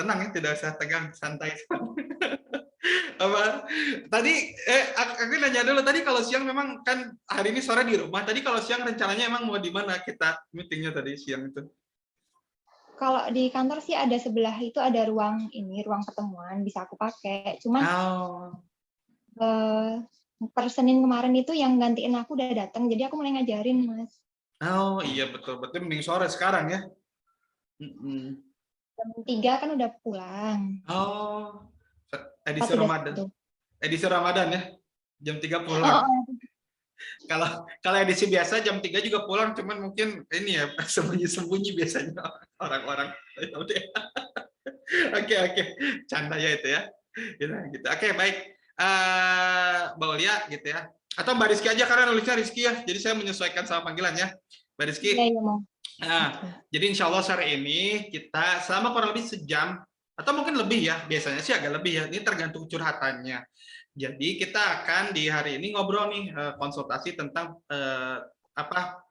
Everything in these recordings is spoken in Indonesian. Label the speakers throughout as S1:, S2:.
S1: tenang ya, tidak usah tegang, santai. Apa? Tadi aku nanya dulu tadi kalau siang memang kan hari ini sore di rumah. Tadi kalau siang rencananya emang mau di mana kita meetingnya tadi siang itu?
S2: Kalau di kantor sih ada sebelah itu ada ruang ruang pertemuan bisa aku pakai. Cuman
S1: Oh.
S2: per Senin kemarin itu yang gantiin aku udah datang, jadi aku mulai ngajarin, Mas.
S1: Oh iya betul, berarti mending sore sekarang ya.
S2: Jam 3 kan udah pulang.
S1: Oh, edisi
S2: 4 udah
S1: Ramadan.
S2: satu.
S1: Edisi Ramadan ya. Jam 3
S2: Oh,
S1: pulang.
S2: oh.
S1: Kalau kalau edisi biasa jam 3 juga pulang, cuman mungkin ini ya sembunyi-sembunyi biasanya orang-orang. Oke. Canda ya itu ya. Gitu. Oke, baik. Mbak Ulia gitu ya. Atau Mbak Rizky aja karena nulisnya Rizky ya. Jadi saya menyesuaikan sama panggilan ya. Mbak Rizky.
S2: Iya, mau.
S1: Nah, jadi insya Allah sore ini kita selama kurang lebih sejam atau mungkin lebih ya, biasanya sih agak lebih ya, ini tergantung curhatannya. Jadi kita akan di hari ini ngobrol nih, konsultasi tentang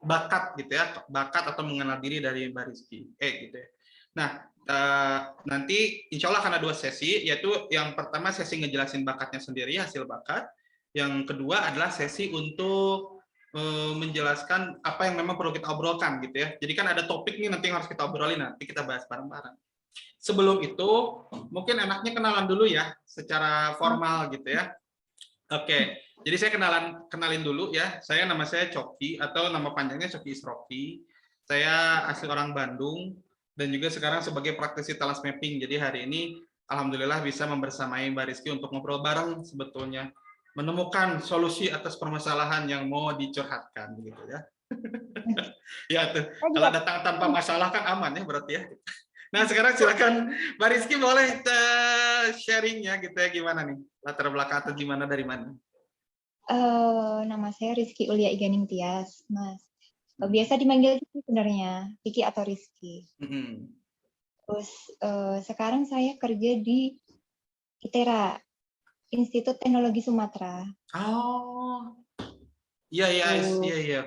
S1: bakat gitu ya, bakat atau mengenal diri dari Mbak Rizky, gitu ya. Nah, nanti insya Allah akan ada 2 sesi, yaitu yang pertama sesi ngejelasin bakatnya sendiri, hasil bakat. Yang kedua adalah sesi untuk menjelaskan apa yang memang perlu kita obrolkan gitu ya. Jadi kan ada topik nih nanti yang harus kita obrolin, nanti kita bahas bareng-bareng. Sebelum itu mungkin enaknya kenalan dulu ya secara formal gitu ya. Oke, jadi saya kenalin dulu ya. Nama saya Coki atau nama panjangnya Coki Isrofi. Saya asli orang Bandung dan juga sekarang sebagai praktisi talent mapping. Jadi hari ini alhamdulillah bisa membersamai Mbak Rizky untuk ngobrol bareng sebetulnya, menemukan solusi atas permasalahan yang mau dicurhatkan gitu ya. Ya tuh, kalau datang tanpa masalah kan aman ya berarti ya. Nah sekarang silakan Mbak Rizky boleh sharingnya gitu ya, gimana nih latar belakang atau gimana dari mana?
S2: Nama saya Rizky Ulia Iganing Tias, Mas. Biasa dipanggil Kiki sebenarnya, Kiki atau Rizky. Terus sekarang saya kerja di ITERA, Institut Teknologi Sumatera.
S1: Oh, iya,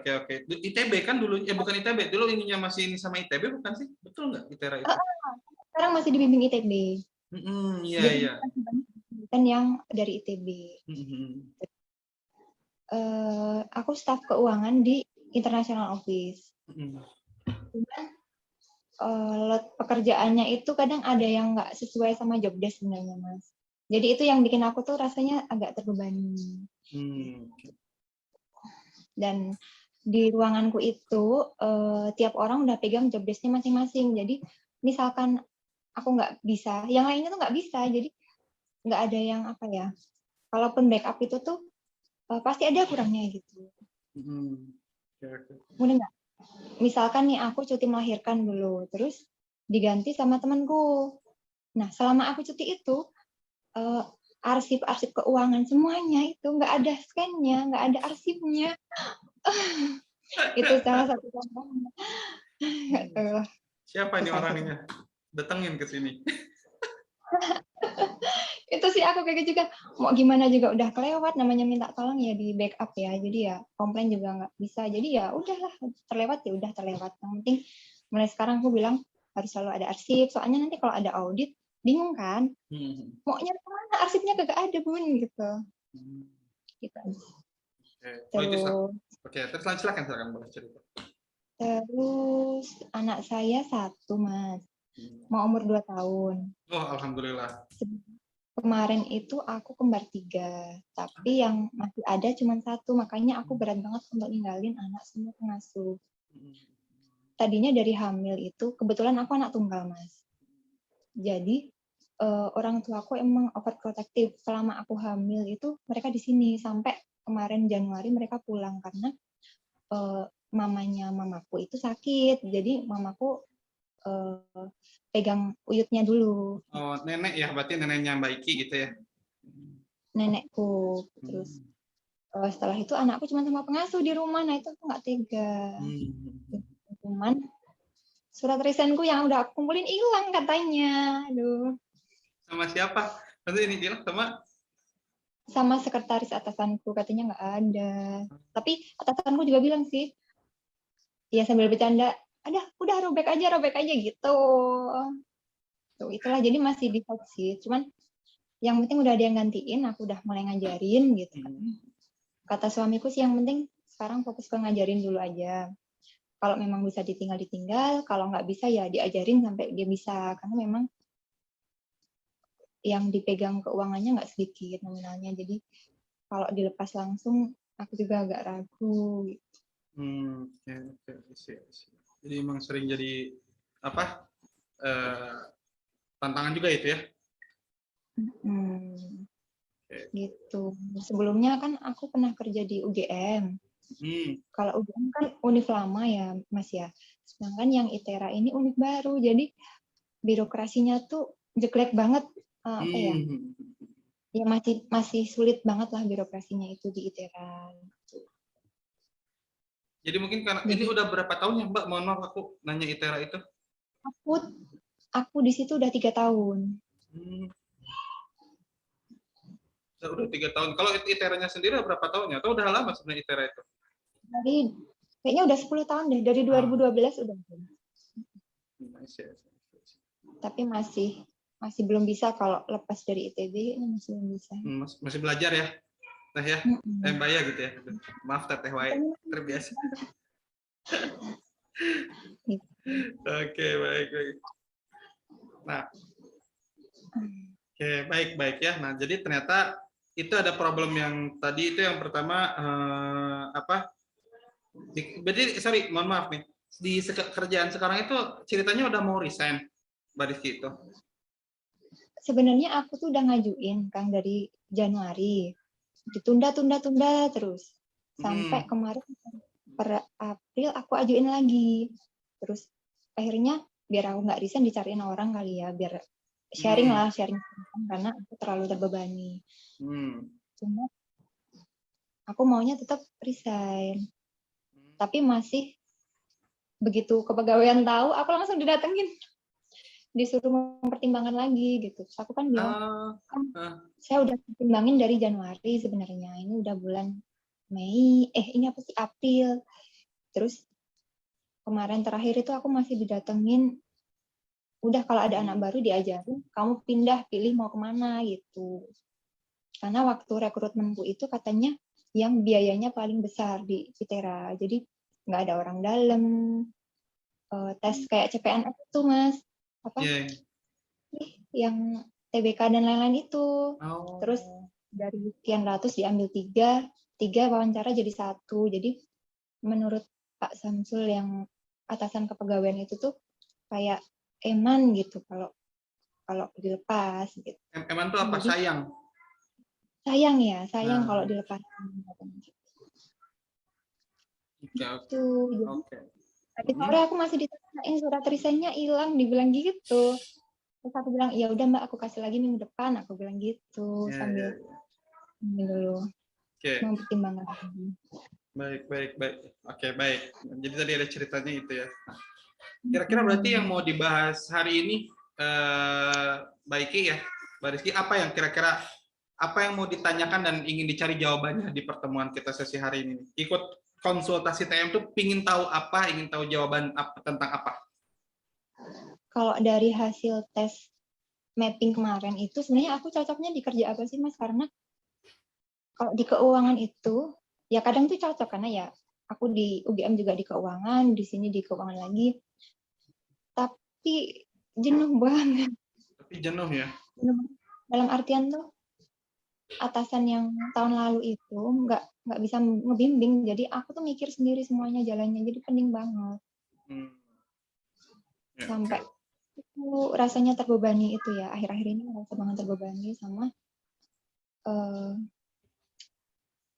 S1: oke. ITB kan dulu, bukan ITB, dulu ininya masih ini sama ITB bukan sih? Betul nggak ITERA itu?
S2: Sekarang masih dibimbing ITB. Jadi
S1: Iya.
S2: kan yang dari ITB. Aku staf keuangan di International Office. Cuman lot pekerjaannya itu kadang ada yang nggak sesuai sama job desk sebenarnya, Mas. Jadi itu yang bikin aku tuh rasanya agak terbebani. Dan di ruanganku itu tiap orang udah pegang job desk-nya masing-masing. Jadi misalkan aku nggak bisa, yang lainnya tuh nggak bisa. Jadi nggak ada yang apa ya. Kalaupun backup itu tuh pasti ada kurangnya gitu. Kemudian nggak? Misalkan nih aku cuti melahirkan dulu, terus diganti sama temanku. Nah, selama aku cuti itu, arsip-arsip keuangan semuanya itu nggak ada scan-nya, nggak ada arsipnya. Itu salah satu contohnya.
S1: Siapa ini orangnya? Datengin ke sini.
S2: Itu sih aku kayak juga, mau gimana juga udah kelewat, namanya minta tolong ya di backup ya. Jadi ya komplain juga nggak bisa. Jadi ya udahlah, terlewat ya udah terlewat. Yang penting mulai sekarang aku bilang harus selalu ada arsip. Soalnya nanti kalau ada audit, bingung kan? Mau nyari kemana? Arsipnya kagak ada, Bun, gitu. Gitu.
S1: Terus silakan boleh cerita.
S2: Terus anak saya 1, Mas. Mau umur 2 tahun.
S1: Oh, alhamdulillah.
S2: Kemarin itu aku kembar 3, tapi yang masih ada cuma 1, makanya aku berat banget untuk ninggalin anak sama pengasuh. Tadinya dari hamil itu, kebetulan aku anak tunggal, Mas. Jadi orang tua aku emang overprotective. Selama aku hamil itu mereka di sini sampai kemarin Januari mereka pulang karena mamanya mamaku itu sakit. Jadi mamaku pegang uyutnya dulu.
S1: Oh, nenek ya, berarti neneknya Mbak Iki gitu ya?
S2: Nenekku. Terus setelah itu anakku cuma sama pengasuh di rumah, nah itu aku nggak tega. Cuman surat resign-ku yang udah aku kumpulin hilang katanya. Aduh.
S1: Sama siapa? Nanti ini hilang
S2: sama sekretaris atasanku, katanya nggak ada. Tapi atasanku juga bilang sih, ya sambil bercanda, udah robek aja gitu. Itulah, jadi masih di hot seat. Cuman yang penting udah ada yang gantiin, aku udah mulai ngajarin gitu kan. Kata suamiku sih yang penting sekarang fokus ke ngajarin dulu aja. Kalau memang bisa ditinggal, kalau nggak bisa ya diajarin sampai dia bisa. Karena memang yang dipegang keuangannya nggak sedikit nominalnya. Jadi kalau dilepas langsung, aku juga agak ragu.
S1: Jadi emang sering jadi apa tantangan juga itu ya.
S2: Gitu. Sebelumnya kan aku pernah kerja di UGM. Kalau UGM kan univ lama ya, Mas ya. Sedangkan yang ITERA ini univ baru, jadi birokrasinya tuh jelek banget, apa ya? Ya masih sulit banget lah birokrasinya itu di ITERA.
S1: Jadi mungkin karena ini udah berapa tahun ya Mbak? Mohon maaf aku nanya ITERA itu.
S2: Aku di situ udah 3 tahun.
S1: Udah 3 tahun. Kalau ITERA-nya sendiri berapa tahunnya? Atau udah lama sebenarnya ITERA itu?
S2: Kayaknya udah 10 tahun deh. Dari 2012 udah. Tapi masih belum bisa kalau lepas dari ITB, masih belum bisa.
S1: Masih belajar ya? Teh ya? Mbak ya gitu ya? Maaf Teh Wae, terbiasa. Oke, baik. Nah, baik ya. Nah, jadi ternyata itu ada problem yang tadi itu yang pertama berarti sorry, mohon maaf nih. Di kerjaan sekarang itu ceritanya udah mau resign, Mbak Rizky itu.
S2: Sebenarnya aku tuh udah ngajuin Kang dari Januari. Ditunda terus. Sampai kemarin per April aku ajuin lagi. Terus akhirnya biar aku nggak resign dicariin orang kali ya, biar sharing karena aku terlalu terbebani. Cuma aku maunya tetap resign. Tapi masih begitu kepegawaian tahu, aku langsung didatengin. Disuruh mempertimbangkan lagi gitu. Terus aku kan bilang, saya udah pertimbangin dari Januari sebenarnya. Ini udah bulan Mei, ini apa sih, April. Terus kemarin terakhir itu aku masih didatengin, udah kalau ada anak baru diajarin, kamu pindah, pilih mau kemana gitu. Karena waktu rekrutmenku itu katanya yang biayanya paling besar di ITERA. Jadi nggak ada orang dalam, tes kayak CPNS itu Mas. Yang TBK dan lain-lain itu. Terus dari sekian ratus diambil 3 wawancara jadi 1. Jadi menurut Pak Samsul yang atasan kepegawaian itu tuh kayak eman gitu kalau dilepas gitu.
S1: Eman tuh apa? Jadi,
S2: sayang kalau dilepas. Gitu. Tapi sore aku masih ditanyain surat resign-nya hilang, dibilang gitu. Terus aku bilang, ya udah Mbak, aku kasih lagi minggu depan, aku bilang gitu sambil ini dulu mempertimbangkan.
S1: Baik. Oke, baik. Jadi tadi ada ceritanya itu ya. Kira-kira berarti yang mau dibahas hari ini, baiknya ya, Mbak Rizky, apa yang kira-kira mau ditanyakan dan ingin dicari jawabannya di pertemuan kita sesi hari ini? Ikut konsultasi TM tuh ingin tahu jawaban tentang apa?
S2: Kalau dari hasil tes mapping kemarin itu sebenarnya aku cocoknya di kerja apa sih Mas? Karena kalau di keuangan itu ya kadang tuh cocok karena ya aku di UGM juga di keuangan, di sini di keuangan lagi. Tapi jenuh banget.
S1: Tapi jenuh ya?
S2: Dalam artian tuh atasan yang tahun lalu itu nggak bisa ngebimbing, jadi aku tuh mikir sendiri semuanya jalannya, jadi pening banget. Sampai itu rasanya terbebani itu ya, akhir-akhir ini merasa banget terbebani sama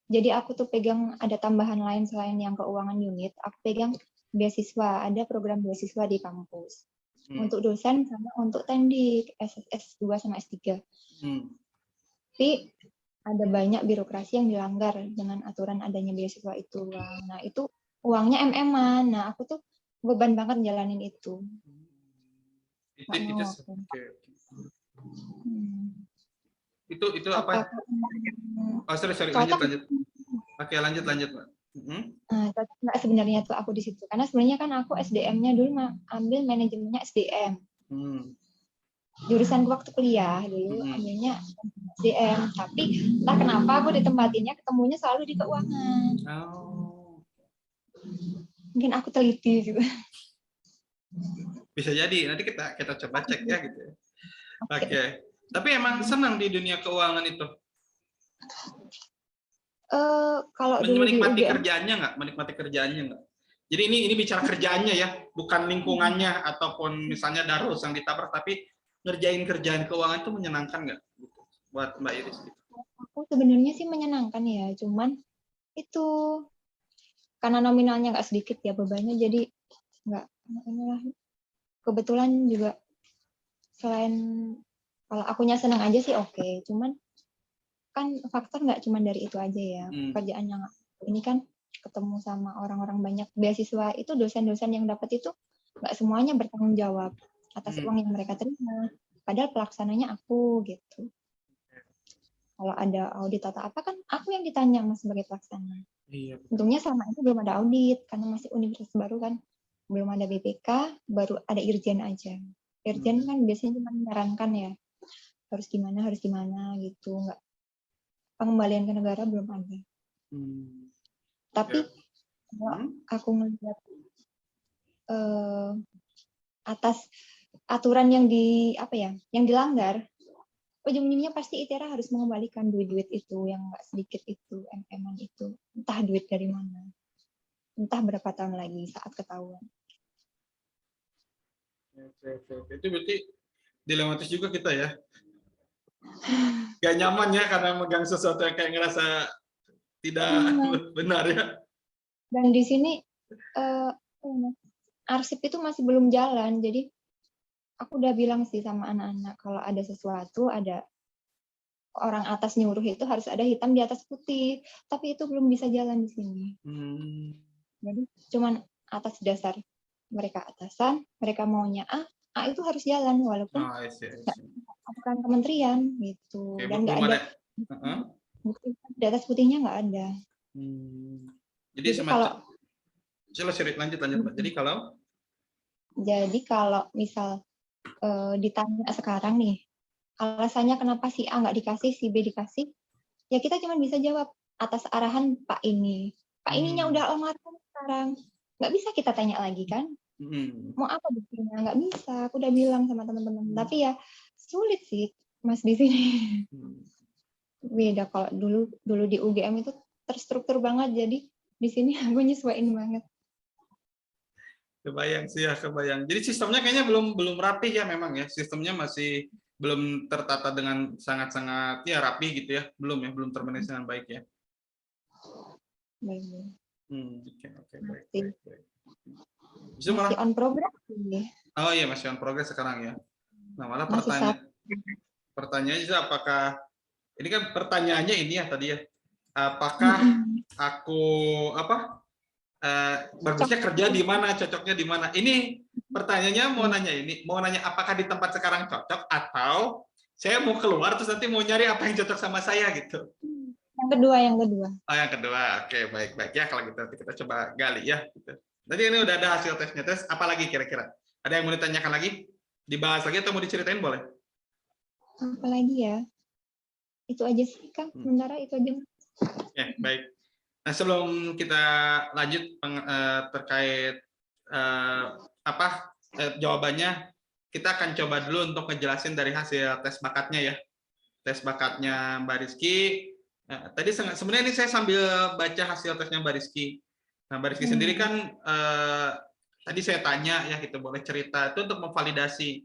S2: jadi aku tuh pegang ada tambahan lain selain yang keuangan unit, aku pegang beasiswa, ada program beasiswa di kampus untuk dosen sama untuk tendik S2 sama S3. Tapi ada banyak birokrasi yang dilanggar dengan aturan adanya beasiswa itu. Nah, itu uangnya MM-an. Nah, aku tuh beban banget jalanin itu.
S1: Itu apa? Sorry, lanjut. Oke, lanjut, Mbak.
S2: Nah, sebenarnya tuh aku di situ. Karena sebenarnya kan aku SDM-nya dulu ambil manajemennya SDM. jurusan waktu kuliah dulu ambilnya SDM, tapi entah kenapa aku ditempatinnya ketemunya selalu di keuangan. Mungkin aku teliti gitu.
S1: Bisa jadi, nanti kita coba cek ya gitu ya. Oke. Tapi emang senang di dunia keuangan itu?
S2: Kalau dulu di
S1: Menikmati
S2: UGM,
S1: kerjaannya nggak? Menikmati kerjaannya nggak? Jadi ini bicara kerjaannya ya, bukan lingkungannya ataupun misalnya Darus yang ditabrak, tapi ngerjain kerjaan keuangan itu menyenangkan nggak buat Mbak Iris?
S2: aku sebenarnya sih menyenangkan ya, cuman itu karena nominalnya nggak sedikit ya bebannya, jadi nggak inilah. Kebetulan juga selain kalau akunya senang aja sih oke, cuman kan faktor nggak cuma dari itu aja ya. Pekerjaan yang ini kan ketemu sama orang-orang banyak, beasiswa itu dosen-dosen yang dapat itu nggak semuanya bertanggung jawab atas uang yang mereka terima, padahal pelaksananya aku gitu. Kalau ada audit atau apa kan aku yang ditanya mas sebagai pelaksana. Untungnya selama itu belum ada audit karena masih universitas baru kan, belum ada BPK, baru ada Irjen aja. Irjen kan biasanya cuma menyarankan ya harus gimana gitu, nggak pengembalian ke negara belum ada. Tapi kalau aku melihat atas aturan yang yang dilanggar, ujung-ujungnya pasti ITERA harus mengembalikan duit-duit itu yang nggak sedikit itu, MM-an itu, entah duit dari mana, entah berapa tahun lagi saat ketahuan.
S1: Itu berarti dilematis juga kita ya. Gak nyaman ya karena megang sesuatu yang kayak ngerasa tidak benar ya.
S2: Dan di sini arsip itu masih belum jalan, jadi aku udah bilang sih sama anak-anak kalau ada sesuatu, ada orang atas nyuruh itu harus ada hitam di atas putih, tapi itu belum bisa jalan di sini. Jadi cuman atas dasar mereka atasan, mereka maunya A itu harus jalan walaupun aturan kementerian gitu. Dan nggak ada bukti di atas putihnya nggak ada.
S1: Jadi semacam lanjut Mbak. Jadi
S2: kalau misal ditanya sekarang nih, alasannya kenapa si A nggak dikasih, si B dikasih, ya kita cuma bisa jawab atas arahan Pak ini. Pak ininya udah almarhum sekarang, nggak bisa kita tanya lagi kan? Mau apa buktinya? Nggak bisa. Aku udah bilang sama teman-teman. Tapi ya sulit sih Mas di sini. Beda kalau dulu di UGM itu terstruktur banget, jadi di sini aku nyesuaiin banget.
S1: Kebayang sih ya, kebayang. Jadi sistemnya kayaknya belum rapih ya memang ya. Sistemnya masih belum tertata dengan sangat-sangat ya rapi gitu ya. Belum termanage dengan baik ya. Oke, baik.
S2: Masih on progress sih.
S1: Oh iya, masih on progress sekarang ya. Nah, malah pertanyaannya itu apakah ini kan pertanyaannya ini ya tadi ya. Apakah aku bagusnya kerja di mana, cocoknya di mana? Ini pertanyaannya mau nanya apakah di tempat sekarang cocok atau saya mau keluar terus nanti mau nyari apa yang cocok sama saya gitu.
S2: Yang kedua.
S1: Oh, yang kedua. Oke, baik ya kalau gitu nanti kita coba gali ya gitu. Tadi ini udah ada hasil tesnya. Tes apa lagi kira-kira? Ada yang mau ditanyakan lagi? Dibahas lagi atau mau diceritain boleh?
S2: Apa lagi ya? Itu aja sih, Kang. Sementara itu aja.
S1: Oke, baik. Nah, sebelum kita lanjut terkait jawabannya, kita akan coba dulu untuk ngejelasin dari hasil tes bakatnya ya. Tes bakatnya Mbak Rizky. Nah, tadi sebenarnya ini saya sambil baca hasil tesnya Mbak Rizky. Nah, Mbak Rizky sendiri kan tadi saya tanya ya, kita boleh cerita itu untuk memvalidasi.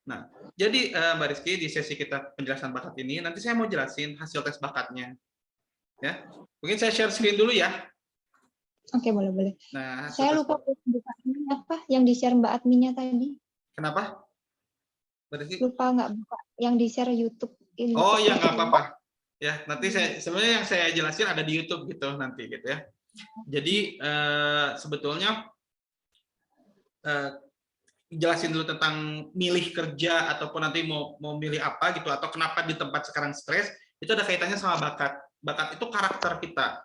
S1: Nah, jadi Mbak Rizky di sesi kita penjelasan bakat ini, nanti saya mau jelasin hasil tes bakatnya. Ya, mungkin saya share screen dulu ya.
S2: Oke, boleh.
S1: Nah,
S2: saya lupa buka ini apa yang di-share Mbak adminnya tadi.
S1: Kenapa?
S2: Lupa nggak buka yang di-share YouTube ini.
S1: Oh ya, nggak apa-apa. Ya, nanti sebenarnya yang saya jelasin ada di YouTube gitu nanti gitu ya. Jadi sebetulnya jelasin dulu tentang milih kerja ataupun nanti mau milih apa gitu atau kenapa di tempat sekarang stres, itu ada kaitannya sama bakat. Bakat itu karakter kita.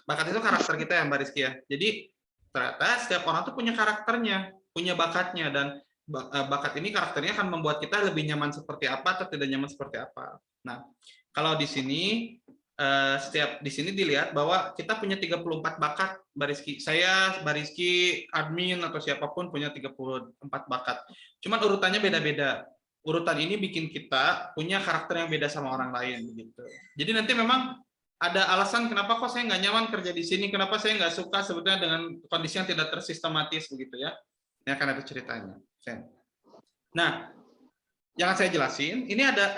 S1: Bakat itu karakter kita ya Mbak Rizky ya. Jadi ternyata setiap orang tuh punya karakternya, punya bakatnya, dan bakat ini karakternya akan membuat kita lebih nyaman seperti apa atau tidak nyaman seperti apa. Nah, kalau di sini setiap di sini dilihat bahwa kita punya 34 bakat, Mbak Rizky. Saya, Mbak Rizky, admin atau siapapun punya 34 bakat. Cuman urutannya beda-beda. Urutan ini bikin kita punya karakter yang beda sama orang lain gitu. Jadi nanti memang ada alasan kenapa kok saya nggak nyaman kerja di sini, kenapa saya nggak suka sebetulnya dengan kondisi yang tidak tersistematis begitu ya. Ini akan ada ceritanya. Nah, yang saya jelasin, ini ada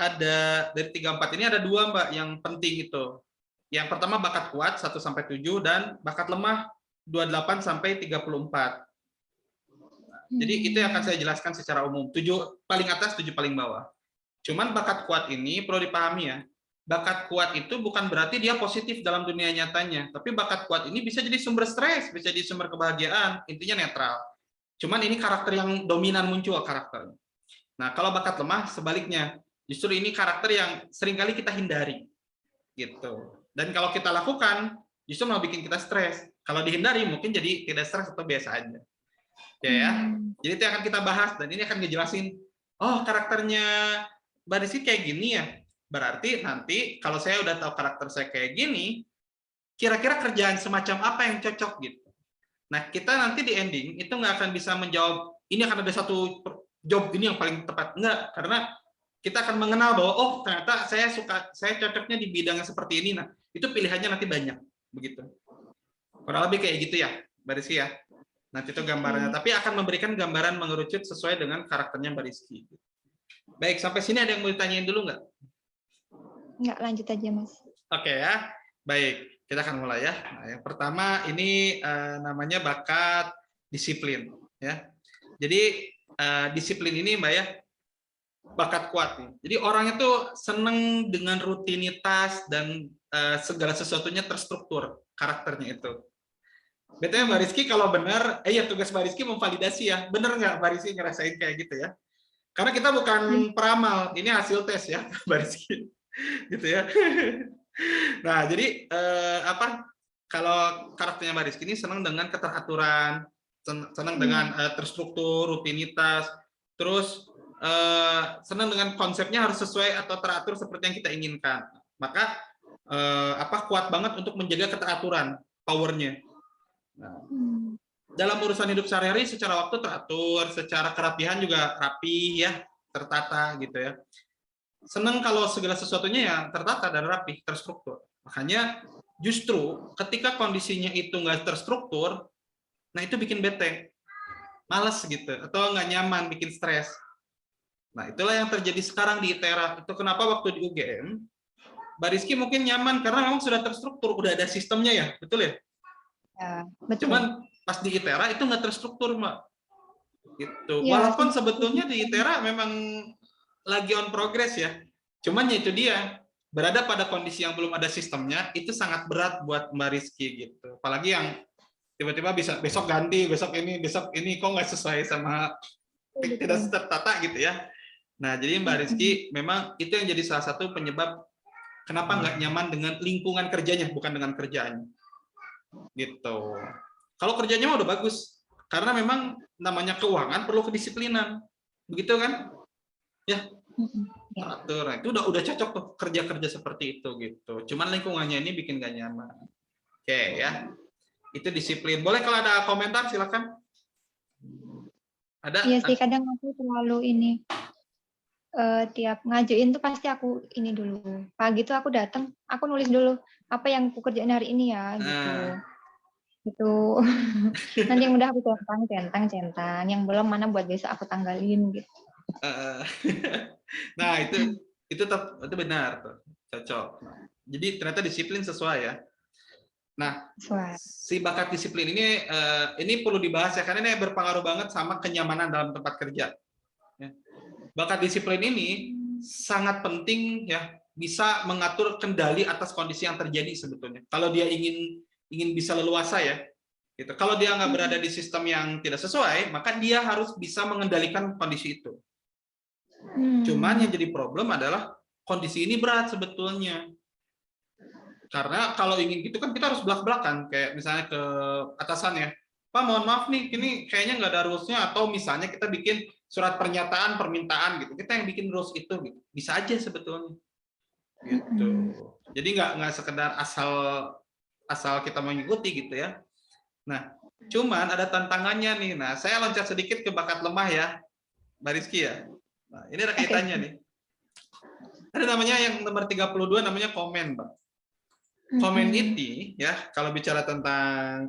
S1: dari 34 ini ada 2 Mbak yang penting itu. Yang pertama bakat kuat 1 sampai 7 dan bakat lemah 28 sampai 34. Jadi itu yang akan saya jelaskan secara umum. 7 paling atas, 7 paling bawah. Cuman bakat kuat ini perlu dipahami ya. Bakat kuat itu bukan berarti dia positif dalam dunia nyatanya, tapi bakat kuat ini bisa jadi sumber stres, bisa jadi sumber kebahagiaan, intinya netral. Cuman ini karakter yang dominan muncul karakternya. Nah, kalau bakat lemah sebaliknya, justru ini karakter yang seringkali kita hindari, gitu. Dan kalau kita lakukan, justru malah bikin kita stres. Kalau dihindari mungkin jadi tidak stres atau biasa aja. Ya. Jadi itu akan kita bahas dan ini akan ngejelasin, oh karakternya Mbak Rizky kayak gini ya. Berarti nanti kalau saya udah tahu karakter saya kayak gini, kira-kira kerjaan semacam apa yang cocok gitu. Nah, kita nanti di ending itu nggak akan bisa menjawab ini akan ada satu job ini yang paling tepat, enggak, karena kita akan mengenal bahwa oh ternyata saya cocoknya di bidang yang seperti ini. Nah, itu pilihannya nanti banyak begitu. Kurang lebih kayak gitu ya, Mbak Rizky ya. Nanti itu gambarannya, tapi akan memberikan gambaran mengerucut sesuai dengan karakternya Mbak Rizky. Baik, sampai sini ada yang mau ditanyain dulu nggak?
S2: Nggak, lanjut aja Mas.
S1: Oke ya, baik. Kita akan mulai ya. Nah, yang pertama ini namanya bakat disiplin ya. Jadi disiplin ini Mbak ya, bakat kuat nih. Jadi orang itu seneng dengan rutinitas dan segala sesuatunya terstruktur karakternya itu. Betulnya Mbak Rizky kalau benar, ya tugas Mbak Rizky memvalidasi ya. Benar nggak Mbak Rizky ngerasain kayak gitu ya? Karena kita bukan peramal, ini hasil tes ya Mbak Rizky. Gitu ya. Nah, jadi kalau karakternya Mbak Rizky ini senang dengan keteraturan, senang dengan terstruktur, rutinitas, terus senang dengan konsepnya harus sesuai atau teratur seperti yang kita inginkan. Maka kuat banget untuk menjaga keteraturan, powernya. Nah, dalam urusan hidup sehari-hari secara waktu teratur, secara kerapihan juga rapi ya, tertata gitu ya. Senang kalau segala sesuatunya ya tertata dan rapi, terstruktur. Makanya justru ketika kondisinya itu nggak terstruktur, nah itu bikin bete, males gitu, atau nggak nyaman, bikin stres. Nah itulah yang terjadi sekarang di ITERA. Itu kenapa waktu di UGM, Mbak Rizky mungkin nyaman karena memang sudah terstruktur, udah ada sistemnya ya, betul ya? Ya, betul. Cuman pas di ITERA itu nggak terstruktur, Mbak. Gitu. Ya, walaupun sebetulnya di ITERA memang lagi on progress ya. Cuman ya itu dia, berada pada kondisi yang belum ada sistemnya, itu sangat berat buat Mbak Rizky gitu. Apalagi yang tiba-tiba bisa besok ganti, besok ini kok nggak sesuai sama tidak tertata gitu ya. Nah, jadi Mbak Rizky memang itu yang jadi salah satu penyebab kenapa nggak nyaman dengan lingkungan kerjanya, bukan dengan kerjaannya. Gitu. Kalau kerjanya udah bagus, karena memang namanya keuangan perlu kedisiplinan. Begitu kan? Ya. Teratur. Nah, itu udah cocok tuh kerja-kerja seperti itu gitu. Cuman lingkungannya ini bikin gak nyaman. Oke ya. Itu disiplin. Boleh kalau ada komentar silakan. Ada?
S2: Iya sih, kadang aku terlalu ini tiap ngajuin tuh pasti aku ini dulu. Pagi tuh aku datang, aku nulis dulu apa yang aku kerjain hari ini ya gitu. Gitu. Nanti yang udah aku centang, yang belum mana buat besok aku tanggalin gitu.
S1: Nah, itu benar tuh. Cocok. Jadi ternyata disiplin sesuai ya. Nah, si bakat disiplin ini perlu dibahas ya karena ini berpengaruh banget sama kenyamanan dalam tempat kerja. Bakat disiplin ini sangat penting ya, bisa mengatur kendali atas kondisi yang terjadi sebetulnya. Kalau dia ingin bisa leluasa ya, gitu. Kalau dia nggak berada di sistem yang tidak sesuai, maka dia harus bisa mengendalikan kondisi itu. Cuman yang jadi problem adalah kondisi ini berat sebetulnya. Karena kalau ingin gitu kan kita harus belak-belakan, kayak misalnya ke atasan ya, Pak mohon maaf nih, ini kayaknya nggak ada rules-nya, atau misalnya kita bikin surat pernyataan permintaan gitu. Kita yang bikin rules itu gitu. Bisa aja sebetulnya. Gitu. Jadi nggak sekedar asal kita mengikuti gitu ya. Nah, cuman ada tantangannya nih. Nah, saya loncat sedikit ke bakat lemah ya, Mbak Rizky ya. Nah, ini ada kaitannya nih. Ada namanya yang nomor 32 namanya komen, Mbak. Komen ini ya, kalau bicara tentang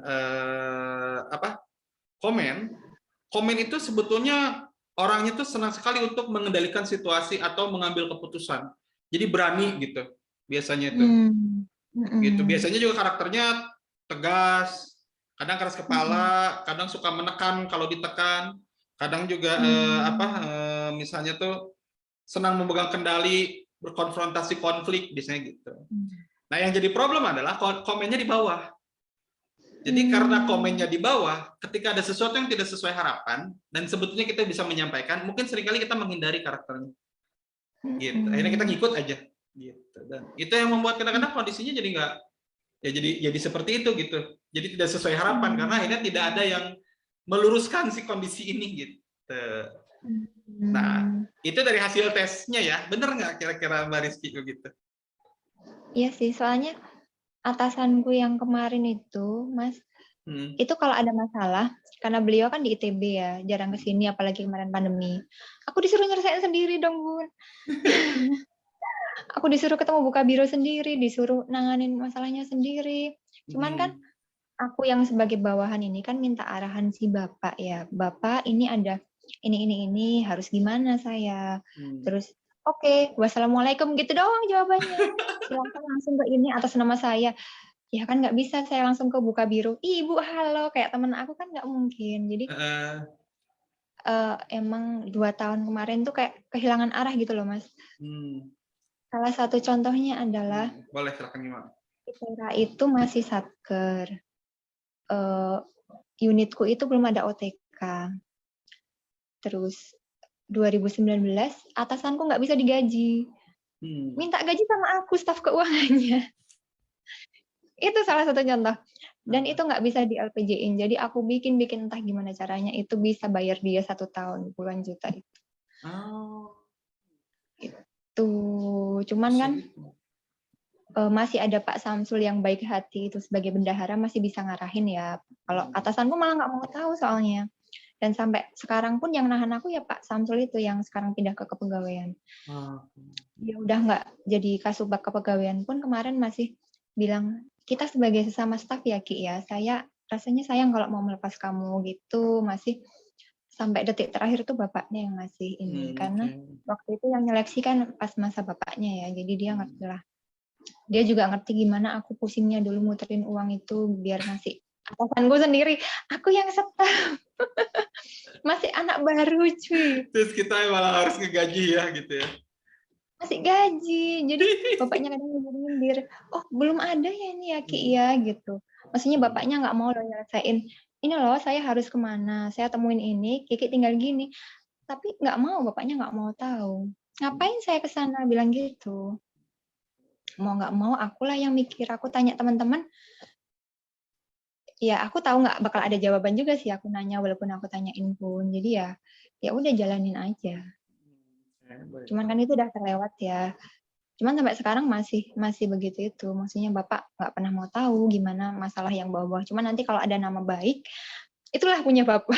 S1: komen itu sebetulnya orangnya tuh senang sekali untuk mengendalikan situasi atau mengambil keputusan. Jadi berani gitu biasanya itu. Gitu. Biasanya juga karakternya tegas, kadang keras kepala, kadang suka menekan kalau ditekan, kadang juga misalnya tuh senang memegang kendali, berkonfrontasi konflik biasanya gitu. Nah, yang jadi problem adalah komennya di bawah. Jadi karena komennya di bawah, ketika ada sesuatu yang tidak sesuai harapan dan sebetulnya kita bisa menyampaikan, mungkin seringkali kita menghindari karakternya. Gitu. Akhirnya kita ngikut aja gitu. Dan itu yang membuat kadang-kadang kondisinya jadi nggak ya jadi seperti itu gitu. Jadi tidak sesuai harapan karena akhirnya tidak ada yang meluruskan si kondisi ini gitu. Nah, itu dari hasil tesnya ya. Bener nggak kira-kira Mbak Rizky gitu?
S2: Iya sih, soalnya atasanku yang kemarin itu, Mas, itu kalau ada masalah, karena beliau kan di ITB ya, jarang kesini, apalagi kemarin pandemi. Aku disuruh nyelesain sendiri dong, Bun. Aku disuruh ketemu buka biro sendiri, disuruh nanganin masalahnya sendiri. Cuman kan aku yang sebagai bawahan ini kan minta arahan si Bapak ya. Bapak, ini ada ini harus gimana saya. Terus oke, wassalamualaikum gitu doang jawabannya. Silakan langsung ke ini atas nama saya. Ya kan nggak bisa saya langsung ke buka biro. Ibu halo kayak temen aku kan nggak mungkin. Jadi emang 2 tahun kemarin tuh kayak kehilangan arah gitu loh, Mas. Salah satu contohnya adalah
S1: boleh silakan gimana?
S2: ITERA itu masih satker. Unitku itu belum ada OTK. Terus 2019 atasanku nggak bisa digaji. Minta gaji sama aku staf keuangannya. Itu salah satu contoh. Dan itu nggak bisa di LPJ-in. Jadi aku bikin entah gimana caranya itu bisa bayar dia 1 tahun puluhan juta itu. Itu cuman kan masih ada Pak Samsul yang baik hati itu sebagai bendahara masih bisa ngarahin ya. Kalau atasanku malah nggak mau tahu soalnya. Dan sampai sekarang pun yang nahan aku ya Pak Samsul itu yang sekarang pindah ke kepegawaian. Dia udah nggak jadi kasubag kepegawaian pun kemarin masih bilang, kita sebagai sesama staf ya Ki ya, saya rasanya sayang kalau mau melepas kamu gitu, masih sampai detik terakhir tuh bapaknya yang ngasih ini. Karena waktu itu yang nyeleksi kan pas masa bapaknya ya, jadi dia ngerti lah. Dia juga ngerti gimana aku pusingnya dulu muterin uang itu biar ngasih atasanku sendiri, aku yang staf. Masih anak baru cuy.
S1: Terus kita malah harus ngegaji ya gitu ya.
S2: Masih gaji. Jadi bapaknya kadang nyindir, oh belum ada ya ini ya Ki ya gitu. Maksudnya bapaknya nggak mau loh nyelesain, ini loh saya harus kemana, saya temuin ini, Kiki tinggal gini. Tapi nggak mau, bapaknya nggak mau tahu. Ngapain saya ke sana bilang gitu. Mau nggak mau akulah yang mikir, aku tanya teman-teman, ya aku tahu nggak bakal ada jawaban juga sih aku nanya walaupun aku tanyain pun. Jadi ya udah jalanin aja. Cuman kan itu udah terlewat ya. Cuman sampai sekarang masih begitu itu. Maksudnya Bapak nggak pernah mau tahu gimana masalah yang bawah-bawah. Cuman nanti kalau ada nama baik, itulah punya Bapak.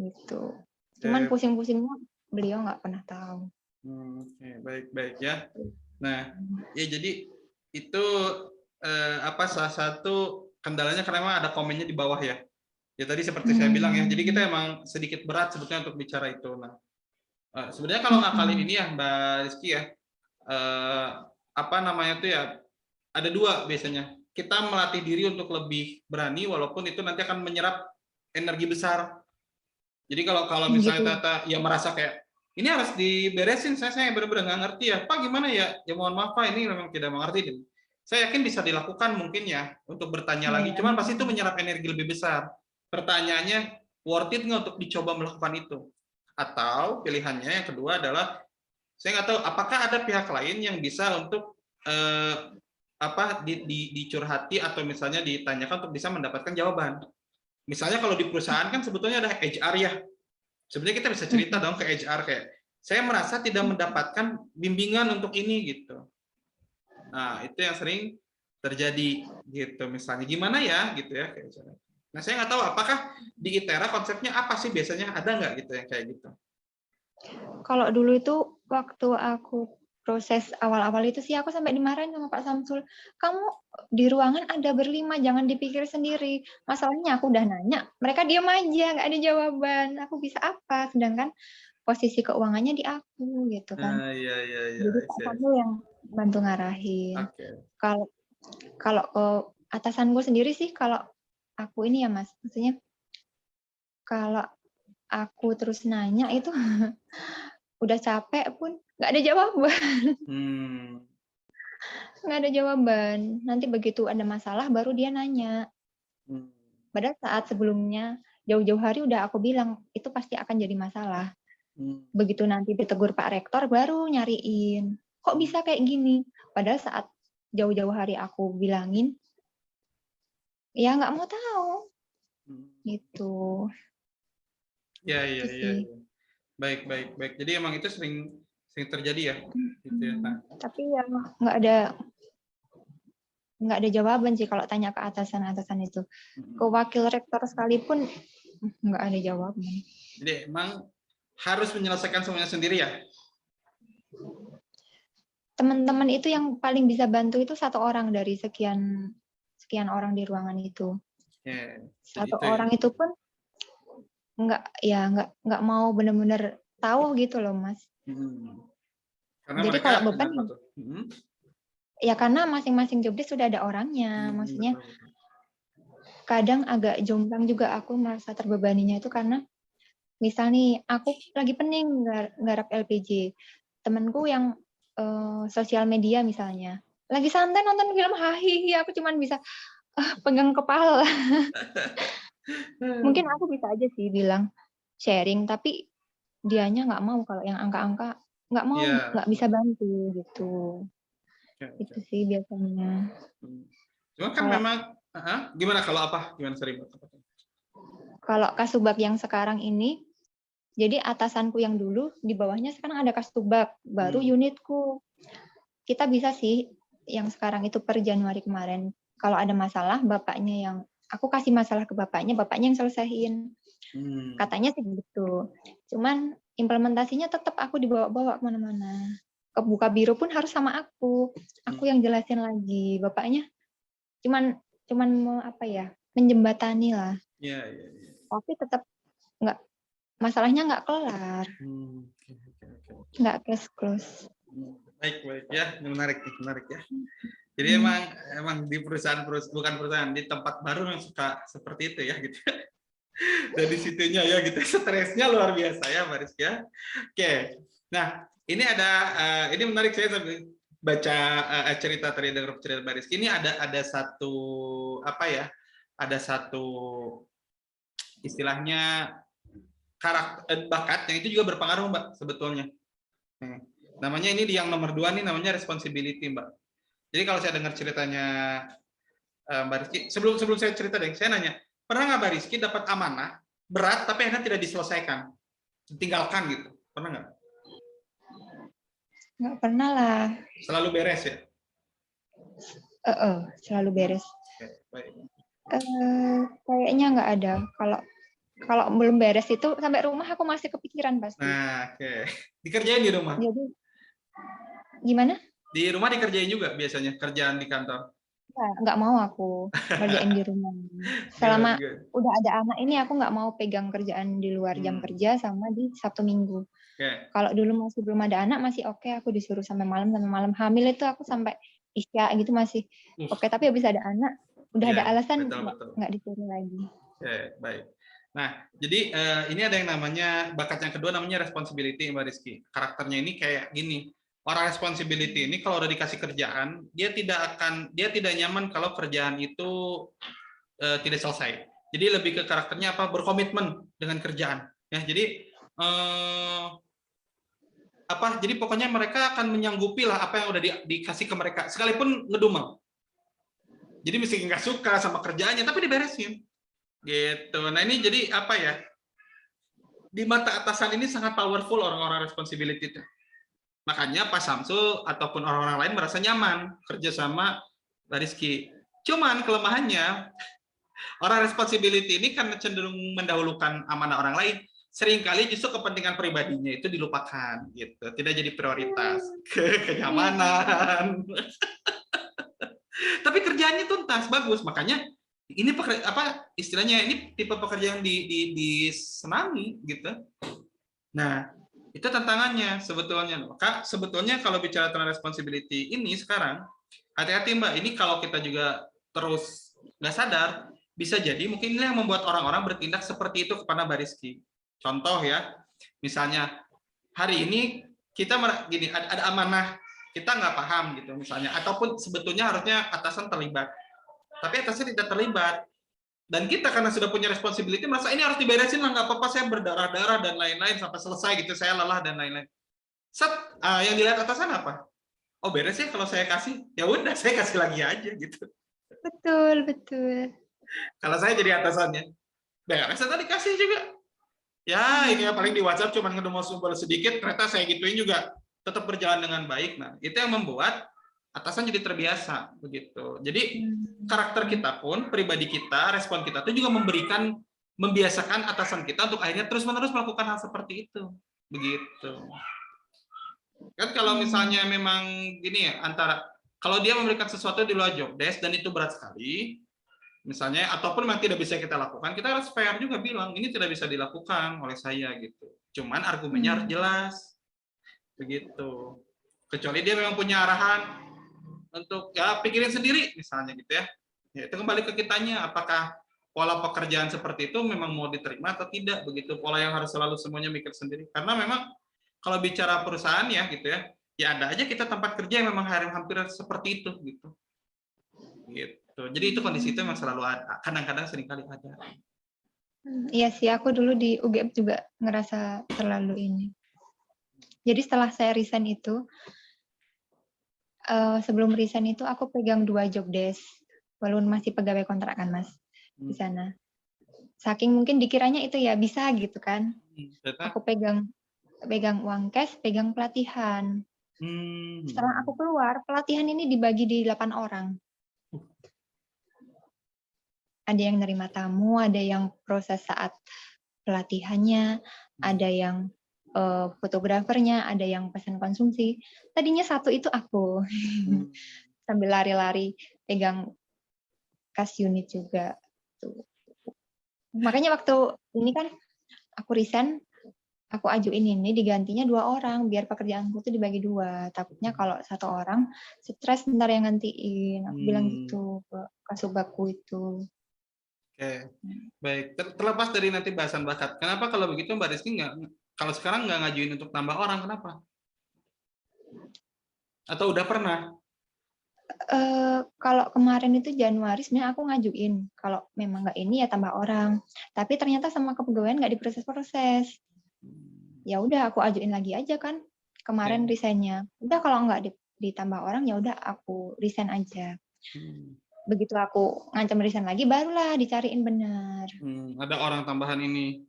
S2: Gitu. Cuman pusing-pusingnya beliau nggak pernah tahu.
S1: Baik ya. Nah, ya jadi itu salah satu kendalanya karena memang ada komennya di bawah ya. Ya tadi seperti saya bilang ya. Jadi kita emang sedikit berat sebetulnya untuk bicara itu. Nah, sebenarnya kalau ngakalin ini ya Mbak Rizky ya, ada 2 biasanya. Kita melatih diri untuk lebih berani walaupun itu nanti akan menyerap energi besar. Jadi kalau misalnya Tata ya merasa kayak ini harus diberesin, saya benar-benar nggak ngerti ya, Pak gimana ya? Ya mohon maaf Pak, ini memang tidak mengerti. Saya yakin bisa dilakukan mungkin ya untuk bertanya lagi, cuman pasti itu menyerap energi lebih besar. Pertanyaannya worth it nggak untuk dicoba melakukan itu? Atau pilihannya yang kedua adalah saya nggak tahu apakah ada pihak lain yang bisa untuk dicurhati atau misalnya ditanyakan untuk bisa mendapatkan jawaban. Misalnya kalau di perusahaan kan sebetulnya ada HR ya. Sebenarnya kita bisa cerita dong ke HR kayak, saya merasa tidak mendapatkan bimbingan untuk ini gitu. Nah, itu yang sering terjadi gitu misalnya. Gimana ya gitu ya kayak misalnya. Nah, saya nggak tahu apakah di ITERA konsepnya apa sih biasanya, ada nggak gitu yang kayak gitu?
S2: Kalau dulu itu waktu aku proses awal-awal itu sih aku sampai dimarahin sama Pak Samsul. Kamu di ruangan ada berlima, jangan dipikir sendiri. Masalahnya aku udah nanya, mereka diam aja, nggak ada jawaban. Aku bisa apa? Sedangkan posisi keuangannya di aku gitu kan.
S1: Iya, iya, iya.
S2: Jadi Pak Samsul yang bantu ngarahin.
S1: Oke.
S2: Kalau kalau ke atasanku sendiri sih, kalau aku ini ya Mas, maksudnya kalau aku terus nanya itu udah capek pun nggak ada jawaban. Nggak ada jawaban. Nanti begitu ada masalah baru dia nanya. Padahal saat sebelumnya jauh-jauh hari udah aku bilang itu pasti akan jadi masalah. Begitu nanti ditegur Pak Rektor baru nyariin. Kok bisa kayak gini? Padahal saat jauh-jauh hari aku bilangin, ya nggak mau tahu. Gitu.
S1: Ya, iya,
S2: Itu
S1: iya.
S2: sih.
S1: Baik, baik, baik. Jadi emang itu sering terjadi ya, gitu ya. Nah,
S2: Tapi ya nggak ada jawaban sih kalau tanya ke atasan-atasan itu. Ke wakil rektor sekalipun nggak ada jawaban.
S1: jadi emang harus menyelesaikan semuanya sendiri ya?
S2: Teman-teman itu yang paling bisa bantu itu satu orang dari sekian orang di ruangan itu.
S1: Ya,
S2: Satu
S1: itu ya.
S2: orang itu pun nggak mau benar-benar tahu gitu loh Mas.
S1: Karena
S2: Jadi
S1: mereka
S2: kalau beban
S1: kenapa tuh?
S2: ya karena masing-masing jobdesk sudah ada orangnya. Maksudnya kadang agak jomplang juga aku merasa terbebaninya itu karena misal nih aku lagi pening garap LPG. Temanku yang sosial media misalnya lagi santai nonton film hahihi, aku cuman bisa pegang kepala. Mungkin aku bisa aja sih bilang sharing, tapi dianya nggak mau. Kalau yang angka-angka nggak mau, nggak bisa bantu gitu. Itu sih biasanya.
S1: Cuma kan memang, gimana kalau apa? Gimana sering?
S2: Kalau Kasubag yang sekarang ini, jadi atasanku yang dulu di bawahnya sekarang ada Kasubag, baru unitku. Kita bisa sih yang sekarang itu per Januari kemarin, kalau ada masalah bapaknya yang aku kasih masalah ke bapaknya yang selesaiin. Katanya sih gitu. Cuman implementasinya tetap aku dibawa-bawa kemana-mana. Kebuka biro pun harus sama aku yang jelasin lagi. Bapaknya cuman mau apa ya, menjembatani lah. Tapi tetap nggak, masalahnya nggak kelar. Nggak case close.
S1: Baik, baik ya, menarik ya. Jadi emang di bukan perusahaan, di tempat baru yang suka seperti itu ya gitu. Dari situnya ya gitu, stresnya luar biasa ya Mbak Rizky ya. Oke, nah ini ada ini menarik, saya sambil baca cerita tadi, dengar cerita Mbak Rizky, ini ada satu apa ya, ada satu istilahnya karakter bakat yang itu juga berpengaruh Mbak sebetulnya. Namanya ini yang nomor 2 nih, namanya responsibility Mbak. Jadi kalau saya dengar ceritanya Mbak Rizky, sebelum saya cerita deh, saya nanya, pernah nggak Mbak Rizky dapat amanah berat tapi akhirnya tidak diselesaikan, ditinggalkan gitu, pernah nggak?
S2: Nggak pernah lah.
S1: Selalu beres ya?
S2: Selalu beres.
S1: Baik.
S2: Kayaknya nggak ada. Kalau belum beres itu sampai rumah aku masih kepikiran pasti.
S1: Nah, oke. Dikerjain di rumah?
S2: Jadi gimana?
S1: Di rumah dikerjain juga biasanya kerjaan di kantor?
S2: Nggak mau aku kerjain di rumah. Selama udah ada anak ini aku nggak mau pegang kerjaan di luar jam kerja sama di Sabtu Minggu. Kalau dulu masih belum ada anak masih oke, aku disuruh sampai malam hamil itu aku sampai isya gitu masih oke. Tapi habis ada anak udah ada alasan nggak disuruh lagi.
S1: Oke, baik. Nah, jadi ini ada yang namanya bakat yang kedua, namanya responsibility Mbak Rizky. Karakternya ini kayak gini. Orang responsibility ini kalau udah dikasih kerjaan, dia tidak nyaman kalau kerjaan itu tidak selesai. Jadi lebih ke karakternya apa? Berkomitmen dengan kerjaan. Ya, jadi jadi pokoknya mereka akan menyanggupi lah apa yang udah dikasih ke mereka, sekalipun ngedumel. Jadi mesti nggak suka sama kerjaannya, tapi diberesin. Gitu. Nah ini jadi apa ya? di mata atasan ini sangat powerful orang-orang responsibility itu. Makanya Pak Samsul ataupun orang-orang lain merasa nyaman kerja sama Mbak Rizky. Cuman kelemahannya, orang responsibility ini kan cenderung mendahulukan amanah orang lain. Seringkali justru kepentingan pribadinya itu dilupakan, gitu. Tidak jadi prioritas. Kenyamanan. Tapi kerjaannya tuntas, bagus. Makanya ini istilahnya ini tipe pekerjaan disenangi, gitu. Nah, itu tantangannya sebetulnya. Maka sebetulnya kalau bicara tentang responsibility ini sekarang, hati-hati Mbak, ini kalau kita juga terus nggak sadar, bisa jadi mungkin ini yang membuat orang-orang bertindak seperti itu kepada Mbak Rizky. Contoh ya, misalnya hari ini kita gini, ada amanah, kita nggak paham gitu misalnya, ataupun sebetulnya harusnya atasan terlibat, tapi atasan tidak terlibat. Dan kita karena sudah punya responsibility, merasa ini harus diberesin lah, nggak apa-apa, saya berdarah-darah dan lain-lain sampai selesai gitu, saya lelah dan lain-lain. Yang dilihat atasan apa? Oh beres ya kalau saya kasih, ya udah saya kasih lagi aja gitu.
S2: Betul, betul.
S1: Kalau saya jadi atasannya, beres tadi kasih juga. Ya ini yang paling di WhatsApp cuma ngedumel sedikit, ternyata saya gituin juga tetap berjalan dengan baik. Nah itu yang membuat atasan jadi terbiasa begitu. Jadi karakter kita pun, pribadi kita, respon kita itu juga membiasakan atasan kita untuk akhirnya terus-menerus melakukan hal seperti itu. Begitu. Kan kalau misalnya memang gini ya, kalau dia memberikan sesuatu di luar job desk dan itu berat sekali, misalnya, ataupun memang tidak bisa kita lakukan, kita harus fair juga bilang, ini tidak bisa dilakukan oleh saya gitu. Cuman argumennya harus jelas. Begitu. Kecuali dia memang punya arahan untuk ya pikirin sendiri misalnya gitu ya. Ya itu kembali ke kitanya, apakah pola pekerjaan seperti itu memang mau diterima atau tidak, begitu. Pola yang harus selalu semuanya mikir sendiri. Karena memang kalau bicara perusahaan ya gitu ya ada aja kita tempat kerja yang memang hampir seperti itu gitu. Gitu. Jadi itu kondisi itu memang selalu ada, kadang-kadang seringkali ada.
S2: Iya sih, aku dulu di UGM juga ngerasa terlalu ini. Jadi setelah saya resign itu, sebelum resign itu aku pegang 2 job desk, walaupun masih pegawai kontrak kan Mas di sana. Saking mungkin dikiranya itu ya bisa gitu kan. Aku pegang uang cash, pegang pelatihan. Setelah aku keluar, pelatihan ini dibagi di 8 orang. Ada yang nerima tamu, ada yang proses saat pelatihannya, ada yang fotografernya, ada yang pesan konsumsi. Tadinya satu itu aku. Sambil lari-lari pegang kas unit juga. Tuh. Makanya waktu ini kan aku resign, aku ajuin ini digantinya 2 orang biar pekerjaanku tuh dibagi 2. Takutnya kalau 1 orang stres ntar yang gantiin. Aku bilang gitu ke kasubagku itu.
S1: Oke, baik. Terlepas dari nanti bahasan bakat, kenapa kalau begitu Mbak Rizky kalau sekarang nggak ngajuin untuk tambah orang, kenapa? Atau udah pernah?
S2: Kalau kemarin itu Januari sebenarnya aku ngajuin kalau memang nggak ini ya tambah orang, tapi ternyata sama kepegawaian nggak diproses-proses. Ya udah aku ajuin lagi aja kan kemarin resignnya. Udah kalau nggak ditambah orang ya udah aku resign aja. Begitu aku ngancam resign lagi barulah dicariin benar.
S1: Ada orang tambahan ini.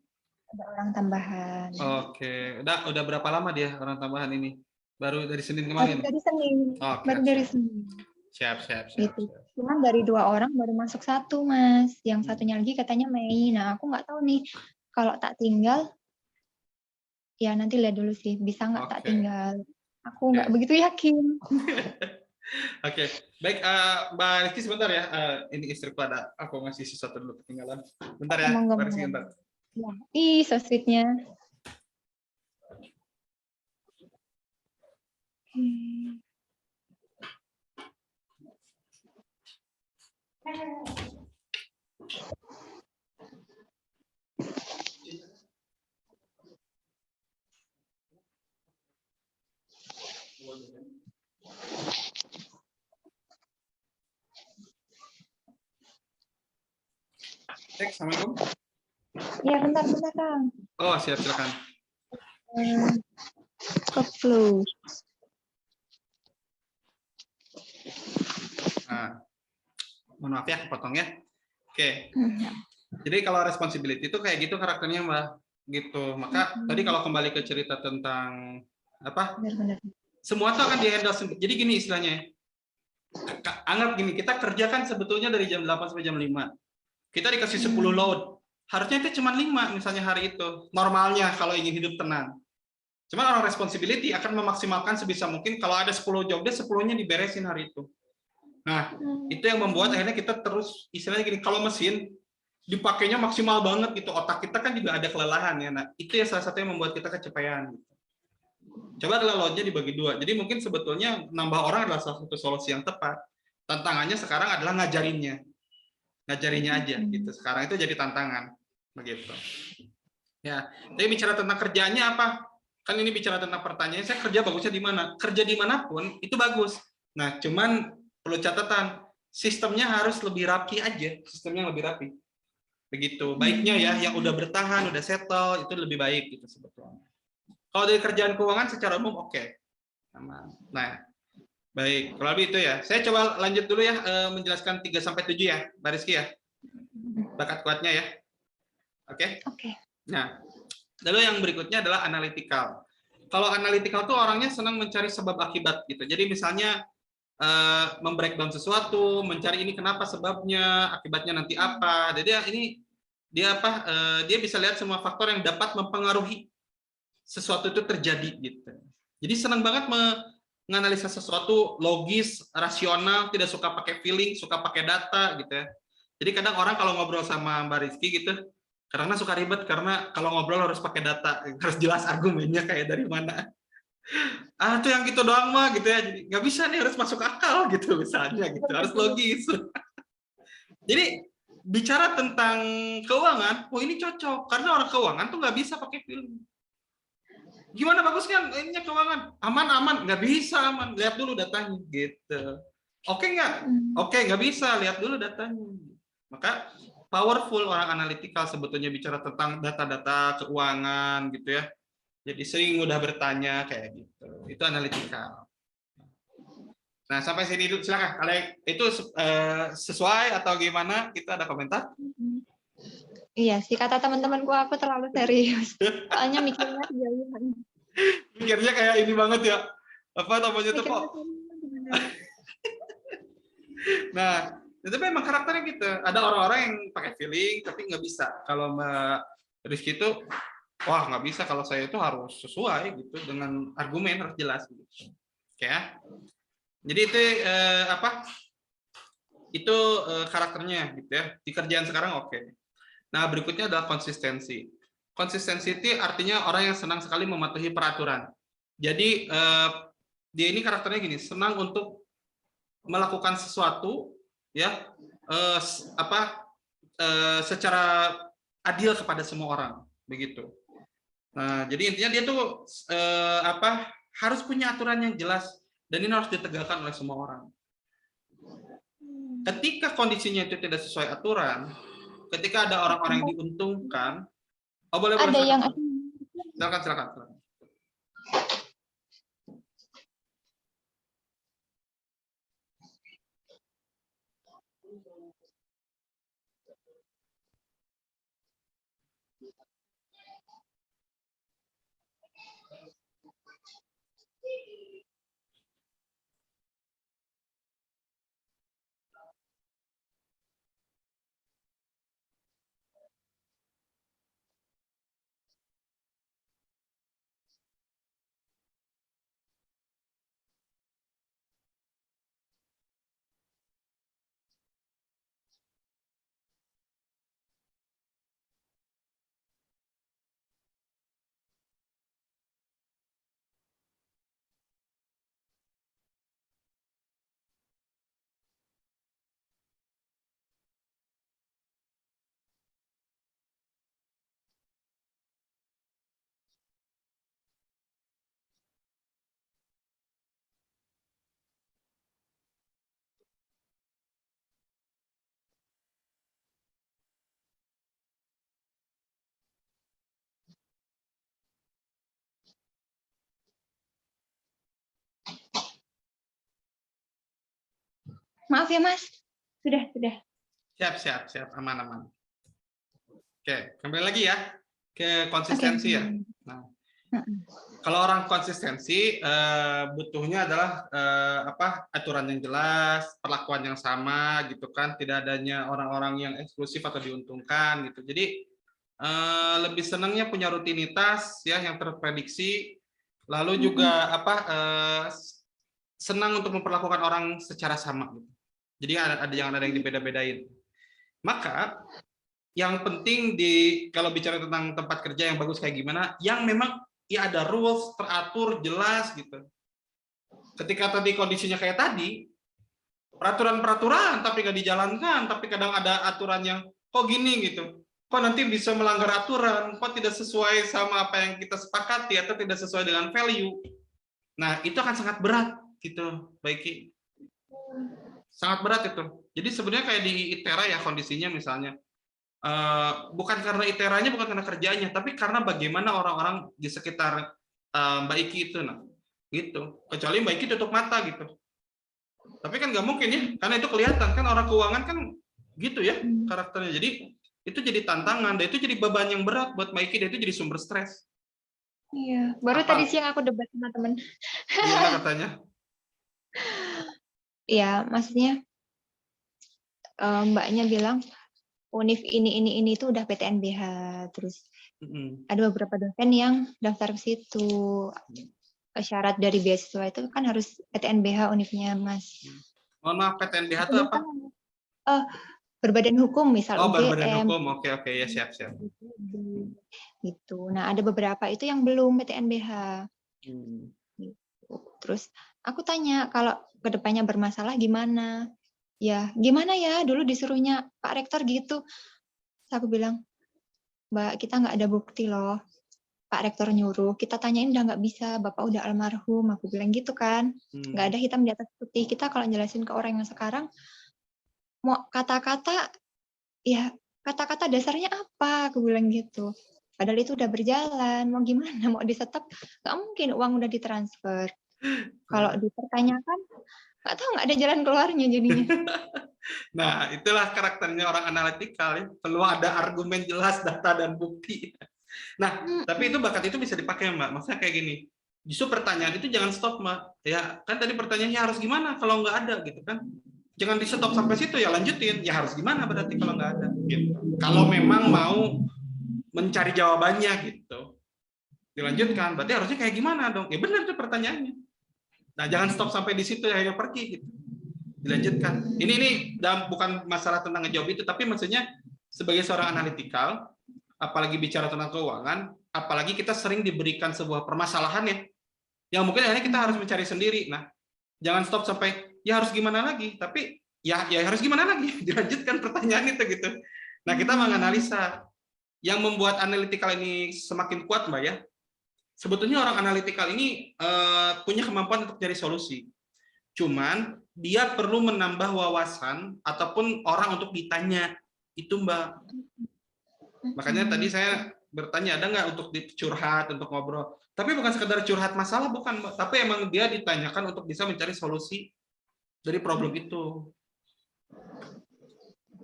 S2: Ada orang tambahan.
S1: Oke, udah berapa lama dia orang tambahan ini? Baru dari Senin kemarin?
S2: Baru dari Senin. Baru dari Senin.
S1: Siap.
S2: Gitu. Cuman dari 2 orang baru masuk 1 Mas. Yang satunya lagi katanya Mei. Nah aku nggak tahu nih kalau tak tinggal. Ya nanti lihat dulu sih bisa nggak tak tinggal. Aku nggak begitu yakin.
S1: Oke, baik Mbak Rizky sebentar ya. Ini istriku ada, aku ngasih sesuatu dulu ketinggalan. Bentar ya, Mbak Rizky bentar.
S2: Ya. Ih, so sweet-nya.
S1: Assalamualaikum.
S2: Ya, bentar, Kang.
S1: Oh, siap, silakan.
S2: Close.
S1: Mohon maaf ya, potong ya. Oke. Jadi kalau responsibility itu kayak gitu karakternya, Mbak. gitu. Maka tadi kalau kembali ke cerita tentang apa,
S2: Benar-benar.
S1: semua tuh akan di-handle sendiri. Jadi gini istilahnya, anggap gini, kita kerja kan sebetulnya dari jam 8 sampai jam 5. Kita dikasih 10 load. Harusnya itu cuma 5 misalnya hari itu. Normalnya kalau ingin hidup tenang. Cuman orang responsibility akan memaksimalkan sebisa mungkin kalau ada 10 job desk, 10-nya diberesin hari itu. Nah, itu yang membuat akhirnya kita terus istilahnya gini, kalau mesin dipakainya maksimal banget gitu. Otak kita kan juga ada kelelahan ya. Nah, itu ya salah satu yang membuat kita kecapean. Coba kalau loadnya dibagi 2. Jadi mungkin sebetulnya nambah orang adalah salah satu solusi yang tepat. Tantangannya sekarang adalah ngajarinnya aja gitu. Sekarang itu jadi tantangan begitu. Ya, tapi bicara tentang kerjaannya apa? Kan ini bicara tentang pertanyaan, saya kerja bagusnya di mana? Kerja dimanapun itu bagus. Nah, cuman perlu catatan, sistemnya harus lebih rapi aja, sistemnya lebih rapi. Begitu. Baiknya ya, yang udah bertahan, udah settle, itu lebih baik gitu sebetulnya. Kalau dari kerjaan keuangan secara umum oke. Aman. Nah, baik. Kalau lebih itu ya. Saya coba lanjut dulu ya, menjelaskan 3 sampai 7 ya, Mbak Rizky ya. Bakat kuatnya ya. Oke?
S2: Oke.
S1: Nah, lalu yang berikutnya adalah analytical. Kalau analytical tuh orangnya senang mencari sebab akibat gitu. Jadi misalnya membreakdown sesuatu, mencari ini kenapa sebabnya, akibatnya nanti apa. Jadi dia dia bisa lihat semua faktor yang dapat mempengaruhi sesuatu itu terjadi gitu. Jadi senang banget menganalisa sesuatu logis, rasional, tidak suka pakai feeling, suka pakai data gitu ya. Jadi kadang orang kalau ngobrol sama Mbak Rizky gitu, karena suka ribet karena kalau ngobrol harus pakai data, harus jelas argumennya kayak dari mana. Tuh yang gitu doang mah gitu ya. Jadi nggak bisa nih, harus masuk akal gitu misalnya gitu, harus logis. Jadi bicara tentang keuangan, ini cocok karena orang keuangan tuh nggak bisa pakai feeling. Gimana bagusnya ininya keuangan? Aman, nggak bisa aman. Lihat dulu datanya gitu. Oke nggak? Oke, nggak bisa. Lihat dulu datanya. Maka powerful orang analytical sebetulnya bicara tentang data-data keuangan gitu ya. Jadi sering mudah bertanya kayak gitu. Itu analytical. Nah, sampai sini dulu silakan. Kalau itu sesuai atau gimana? Kita ada komentar?
S2: Iya sih, kata teman-temanku aku terlalu serius. Soalnya mikirnya jauh.
S1: Mikirnya kayak ini banget ya. Apa namanya tuh kok? Nah, itu memang karakternya gitu. Ada orang-orang yang pakai feeling tapi nggak bisa. Kalau Mbak Rizky itu, wah nggak bisa. Kalau saya itu harus sesuai gitu dengan argumen, harus jelas gitu. Oke ya. Jadi itu itu karakternya gitu ya. Di kerjaan sekarang oke. Nah, berikutnya adalah konsistensi. Konsistensi itu artinya orang yang senang sekali mematuhi peraturan. Jadi dia ini karakternya gini, senang untuk melakukan sesuatu ya secara adil kepada semua orang, begitu. Nah, jadi intinya dia tuh harus punya aturan yang jelas dan ini harus ditegakkan oleh semua orang. Ketika kondisinya itu tidak sesuai aturan, ketika ada orang-orang yang diuntungkan, boleh
S2: ada
S1: silakan.
S2: yang
S1: Silakan.
S2: Maaf ya Mas, sudah.
S1: Siap, aman. Oke, kembali lagi ya. ke
S2: Oke.
S1: konsistensi ya. Nah, kalau orang konsistensi butuhnya adalah aturan yang jelas, perlakuan yang sama gitu kan, tidak adanya orang-orang yang eksklusif atau diuntungkan gitu. Jadi lebih senangnya punya rutinitas ya yang terprediksi, lalu juga senang untuk memperlakukan orang secara sama gitu. Jadi jangan ada yang dibeda-bedain. Maka yang penting kalau bicara tentang tempat kerja yang bagus kayak gimana, yang memang ya ada rules, teratur, jelas gitu. Ketika tadi kondisinya kayak tadi, peraturan-peraturan tapi nggak dijalankan, tapi kadang ada aturan yang kok gini gitu, kok nanti bisa melanggar aturan, kok tidak sesuai sama apa yang kita sepakati atau tidak sesuai dengan value. Nah, itu akan sangat berat gitu, Baiki. Sangat berat itu. Jadi sebenarnya kayak di ITERA ya kondisinya misalnya, bukan karena ITERA-nya, bukan karena kerjanya, tapi karena bagaimana orang-orang di sekitar Mbak Iki itu, nah, gitu. Kecuali Mbak Iki tutup mata gitu. Tapi kan nggak mungkin ya, karena itu kelihatan kan orang keuangan kan gitu ya karakternya. Jadi itu jadi tantangan, dan itu jadi beban yang berat buat Mbak Iki, dan itu jadi sumber stres.
S2: Iya, baru tadi siang aku debat sama temen.
S1: Gimana katanya?
S2: Iya, maksudnya mbaknya bilang univ ini itu udah PTNBH, terus ada beberapa dosen yang daftar ke situ. Syarat dari beasiswa itu kan harus PTNBH univnya, Mas.
S1: Mohon maaf, PTNBH itu apa?
S2: Berbadan hukum, misal
S1: berbadan
S2: UGM.
S1: hukum, oke ya, siap.
S2: Gitu. Nah, ada beberapa itu yang belum PTNBH. Gitu. Terus aku tanya, kalau kedepannya bermasalah gimana? Ya, gimana ya? Dulu disuruhnya Pak Rektor gitu. Terus aku bilang, Mbak, kita nggak ada bukti loh. Pak Rektor nyuruh, kita tanyain udah nggak bisa, Bapak udah almarhum. Aku bilang gitu kan. Nggak ada hitam di atas putih. Kita kalau jelasin ke orang yang sekarang, mau kata-kata, ya kata-kata dasarnya apa? Aku bilang gitu. Padahal itu udah berjalan, mau gimana? Mau disetop? Nggak mungkin, uang udah ditransfer. Kalau dipertanyakan, nggak tahu, nggak ada jalan keluarnya jadinya.
S1: Nah, itulah karakternya orang analitikal ya. Perlu ada argumen jelas, data dan bukti. Nah, tapi itu bakat itu bisa dipakai, Mbak. Maksudnya kayak gini. Justru pertanyaan itu jangan stop, Mbak. Ya, kan tadi pertanyaannya harus gimana kalau nggak ada gitu kan. Jangan di stop sampai situ, ya lanjutin. Ya harus gimana berarti kalau nggak ada gitu. Kalau memang mau mencari jawabannya gitu. Dilanjutkan, berarti harusnya kayak gimana dong? Ya benar tuh pertanyaannya. Nah, jangan stop sampai di situ, akhirnya pergi gitu. Dilanjutkan. Ini bukan masalah tentang ngejawab itu, tapi maksudnya sebagai seorang analitikal, apalagi bicara tentang keuangan, apalagi kita sering diberikan sebuah permasalahan ya, yang mungkin akhirnya kita harus mencari sendiri. Nah, jangan stop sampai ya harus gimana lagi, tapi ya harus gimana lagi, dilanjutkan pertanyaan itu gitu. Nah, kita menganalisa. Yang membuat analitikal ini semakin kuat, Mbak ya, sebetulnya orang analitikal ini punya kemampuan untuk cari solusi. Cuman dia perlu menambah wawasan ataupun orang untuk ditanya. Itu, Mbak. Makanya tadi saya bertanya, ada nggak untuk curhat, untuk ngobrol. Tapi bukan sekedar curhat masalah, bukan, Mbak. Tapi emang dia ditanyakan untuk bisa mencari solusi dari problem itu.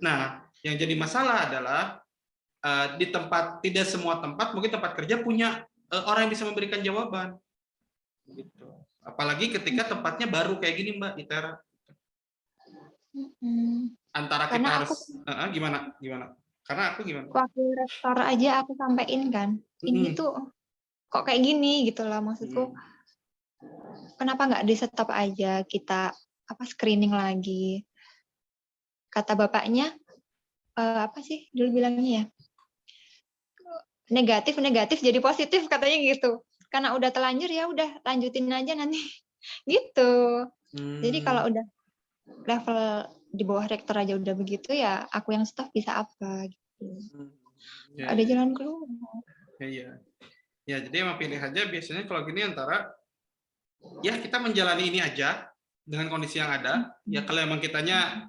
S1: Nah, yang jadi masalah adalah di tempat, tidak semua tempat, mungkin tempat kerja punya orang yang bisa memberikan jawaban. Gitu. Apalagi ketika tempatnya baru kayak gini, Mbak, ITERA. Antara kita harus gimana? Karena aku gimana?
S2: Wakil rektor aja aku sampein kan, ini tuh kok kayak gini gitu lah, maksudku. Kenapa nggak di stop aja, kita screening lagi? Kata bapaknya, apa sih dulu bilangnya ya? Negatif jadi positif katanya gitu. Karena udah telanjur ya udah lanjutin aja nanti. Gitu. Jadi kalau udah level di bawah rektor aja udah begitu, ya aku yang staff bisa apa gitu. Ada jalan keluar.
S1: Iya. Ya, jadi emang pilihannya biasanya kalau gini antara ya kita menjalani ini aja dengan kondisi yang ada. Ya kalau emang kitanya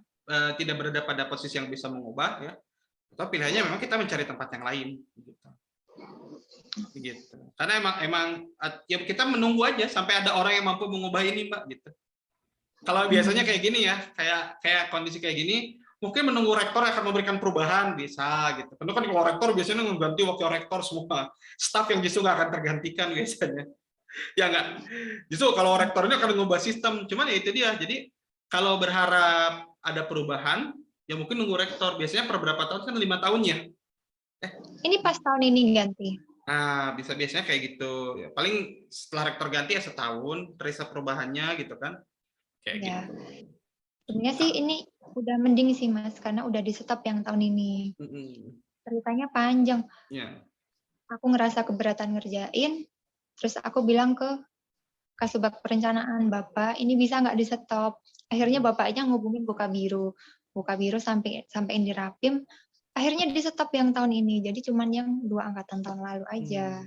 S1: tidak berada pada posisi yang bisa mengubah ya. Atau pilihannya memang kita mencari tempat yang lain gitu. Gitu. Karena emang ya kita menunggu aja sampai ada orang yang mampu mengubah ini, Mbak, gitu. Kalau biasanya kayak gini ya, kayak kondisi kayak gini, mungkin menunggu rektor yang akan memberikan perubahan bisa gitu. Karena kan kalau rektor biasanya mengganti wakil rektor semua, staf yang justru nggak akan tergantikan biasanya. Ya nggak, justru kalau rektor ini akan mengubah sistem. Cuman ya itu dia. Jadi kalau berharap ada perubahan, ya mungkin nunggu rektor. Biasanya per berapa tahun kan 5 tahun ya.
S2: Ini pas tahun ini ganti.
S1: Nah, biasanya kayak gitu. Ya, paling setelah rektor ganti ya setahun, terisa perubahannya gitu kan. Kayak
S2: Ya.
S1: gitu.
S2: Sebenarnya sih ini udah mending sih Mas, karena udah di stop yang tahun ini. Ceritanya panjang.
S1: Ya.
S2: Aku ngerasa keberatan ngerjain, terus aku bilang ke Kasubag Perencanaan, Bapak, ini bisa nggak di stop? Akhirnya bapaknya ngubungin Buka Biru sampai dirapim. Akhirnya di stop yang tahun ini, jadi cuman yang 2 angkatan tahun lalu aja.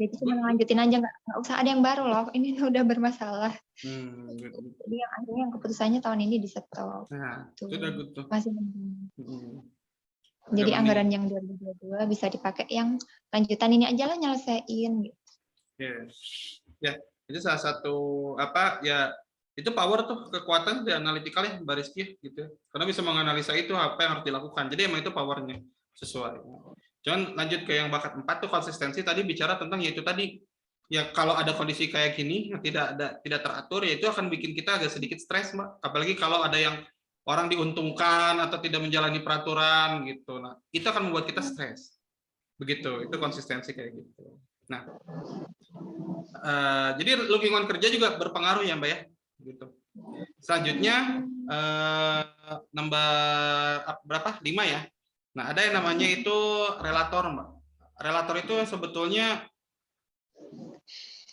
S2: Jadi cuma lanjutin aja, nggak usah ada yang baru loh. Ini udah bermasalah. Jadi yang akhirnya yang keputusannya tahun ini di stop.
S1: Nah, sudah gitu.
S2: Masih mending. Jadi anggaran yang 2022 bisa dipakai yang lanjutan ini aja lah nyelesain gitu.
S1: Ya, itu salah satu apa ya, itu power tuh, kekuatan di analitical ya Mbak Rizky gitu. Karena bisa menganalisa itu apa yang harus dilakukan. Jadi emang itu powernya sesuai. Jangan lanjut ke yang bakat 4 tuh konsistensi, tadi bicara tentang yaitu tadi ya, kalau ada kondisi kayak gini yang tidak teratur ya itu akan bikin kita agak sedikit stres, Mbak. Apalagi kalau ada yang orang diuntungkan atau tidak menjalani peraturan gitu. Nah, itu akan membuat kita stres. Begitu, itu konsistensi kayak gitu. Nah, jadi lingkungan kerja juga berpengaruh ya Mbak ya, gitu. Selanjutnya nomor berapa? 5 ya. Nah, ada yang namanya itu relator Mbak. Relator itu sebetulnya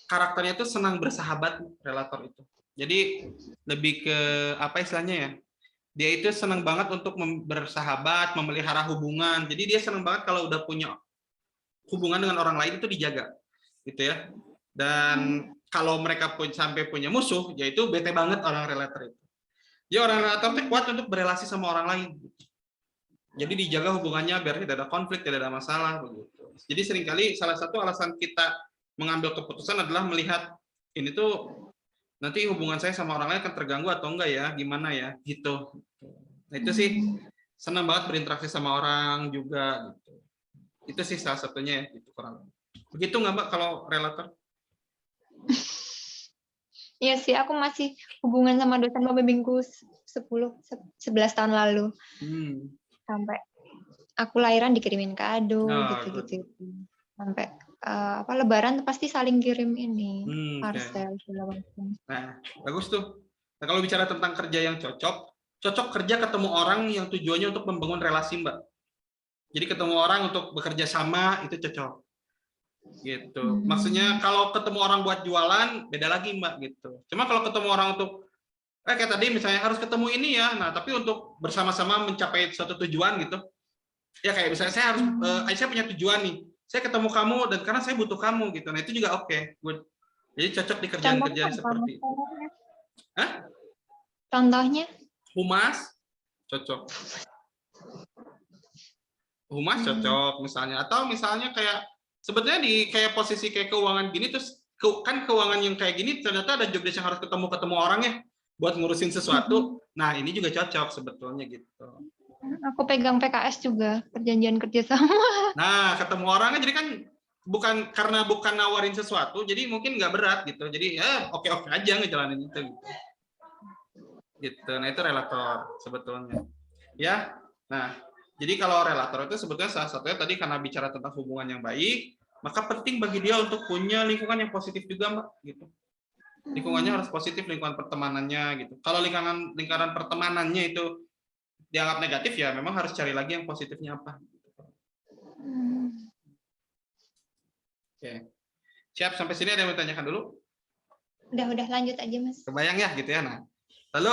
S1: karakternya itu senang bersahabat, relator itu. Jadi lebih ke apa istilahnya ya? Dia itu senang banget untuk bersahabat, memelihara hubungan. Jadi dia senang banget kalau udah punya hubungan dengan orang lain itu dijaga, gitu ya. Dan kalau mereka sampai punya musuh, yaitu bete banget orang relator itu. Dia orang relator itu kuat untuk berelasi sama orang lain. Jadi dijaga hubungannya biar tidak ada konflik, tidak ada masalah begitu. Jadi seringkali salah satu alasan kita mengambil keputusan adalah melihat ini tuh nanti hubungan saya sama orang lain akan terganggu atau enggak ya, gimana ya, gitu. Nah, itu sih senang banget berinteraksi sama orang juga gitu. Itu sih salah satunya ya, gitu kurang. Begitu nggak Mbak kalau relator?
S2: Iya sih, aku masih hubungan sama dosen pembimbingku 11 tahun lalu. Sampai aku lahiran dikirimin kado gitu-gitu. Sampai apa lebaran pasti saling kirim ini parcel segala macam.
S1: Nah, bagus tuh. Nah, kalau bicara tentang kerja yang cocok kerja ketemu orang yang tujuannya untuk membangun relasi, Mbak. Jadi ketemu orang untuk bekerja sama itu cocok. Gitu. Maksudnya kalau ketemu orang buat jualan beda lagi, Mbak, gitu. Cuma kalau ketemu orang untuk kayak tadi misalnya harus ketemu ini ya. Nah, tapi untuk bersama-sama mencapai suatu tujuan gitu. Ya kayak misalnya saya punya tujuan nih. Saya ketemu kamu dan karena saya butuh kamu gitu. Nah, itu juga oke. Good. Jadi cocok di kerjaan-kerjaan seperti itu. Hah?
S2: Contohnya?
S1: Humas cocok. Humas cocok misalnya, atau misalnya kayak sebetulnya di kayak posisi kayak keuangan gini terus kan keuangan yang kayak gini ternyata ada job desk yang harus ketemu orang ya buat ngurusin sesuatu. Nah, ini juga cocok sebetulnya gitu.
S2: Aku pegang PKS juga, perjanjian kerjasama.
S1: Nah, ketemu orangnya jadi kan bukan nawarin sesuatu, jadi mungkin nggak berat gitu. Jadi ya oke-oke aja ngejalanin itu gitu. Nah, itu relator sebetulnya. Ya. Nah, jadi kalau relator itu sebetulnya salah satunya tadi karena bicara tentang hubungan yang baik, maka penting bagi dia untuk punya lingkungan yang positif juga, Mbak, gitu. Lingkungannya harus positif, lingkungan pertemanannya gitu. Kalau lingkaran pertemanannya itu dianggap negatif ya memang harus cari lagi yang positifnya apa. Oke. Siap, sampai sini ada yang mau ditanyakan dulu?
S2: Udah lanjut aja, Mas.
S1: Kebayang ya gitu ya. Nah, lalu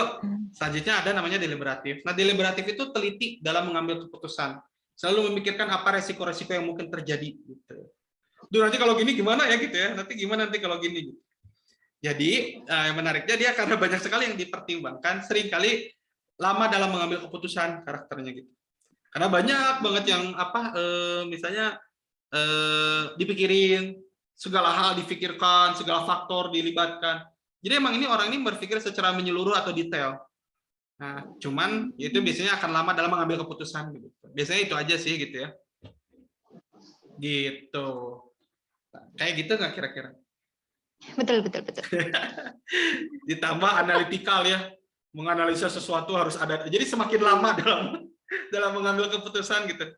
S1: selanjutnya ada namanya deliberatif. Nah, deliberatif itu teliti dalam mengambil keputusan. Selalu memikirkan apa resiko-resiko yang mungkin terjadi gitu. Duh, nanti kalau gini gimana ya gitu ya. Nanti gimana nanti kalau gini gitu. Jadi, yang menariknya dia karena banyak sekali yang dipertimbangkan, seringkali lama dalam mengambil keputusan karakternya gitu. Karena banyak banget yang misalnya dipikirin, segala hal difikirkan, segala faktor dilibatkan. Jadi emang ini orang ini berpikir secara menyeluruh atau detail. Nah, cuman itu biasanya akan lama dalam mengambil keputusan gitu. Biasanya itu aja sih gitu ya. Gitu. Kayak gitu nggak kira-kira?
S2: Betul, betul, betul.
S1: Ditambah analitikal ya. Menganalisa sesuatu harus ada. Jadi semakin lama dalam mengambil keputusan gitu.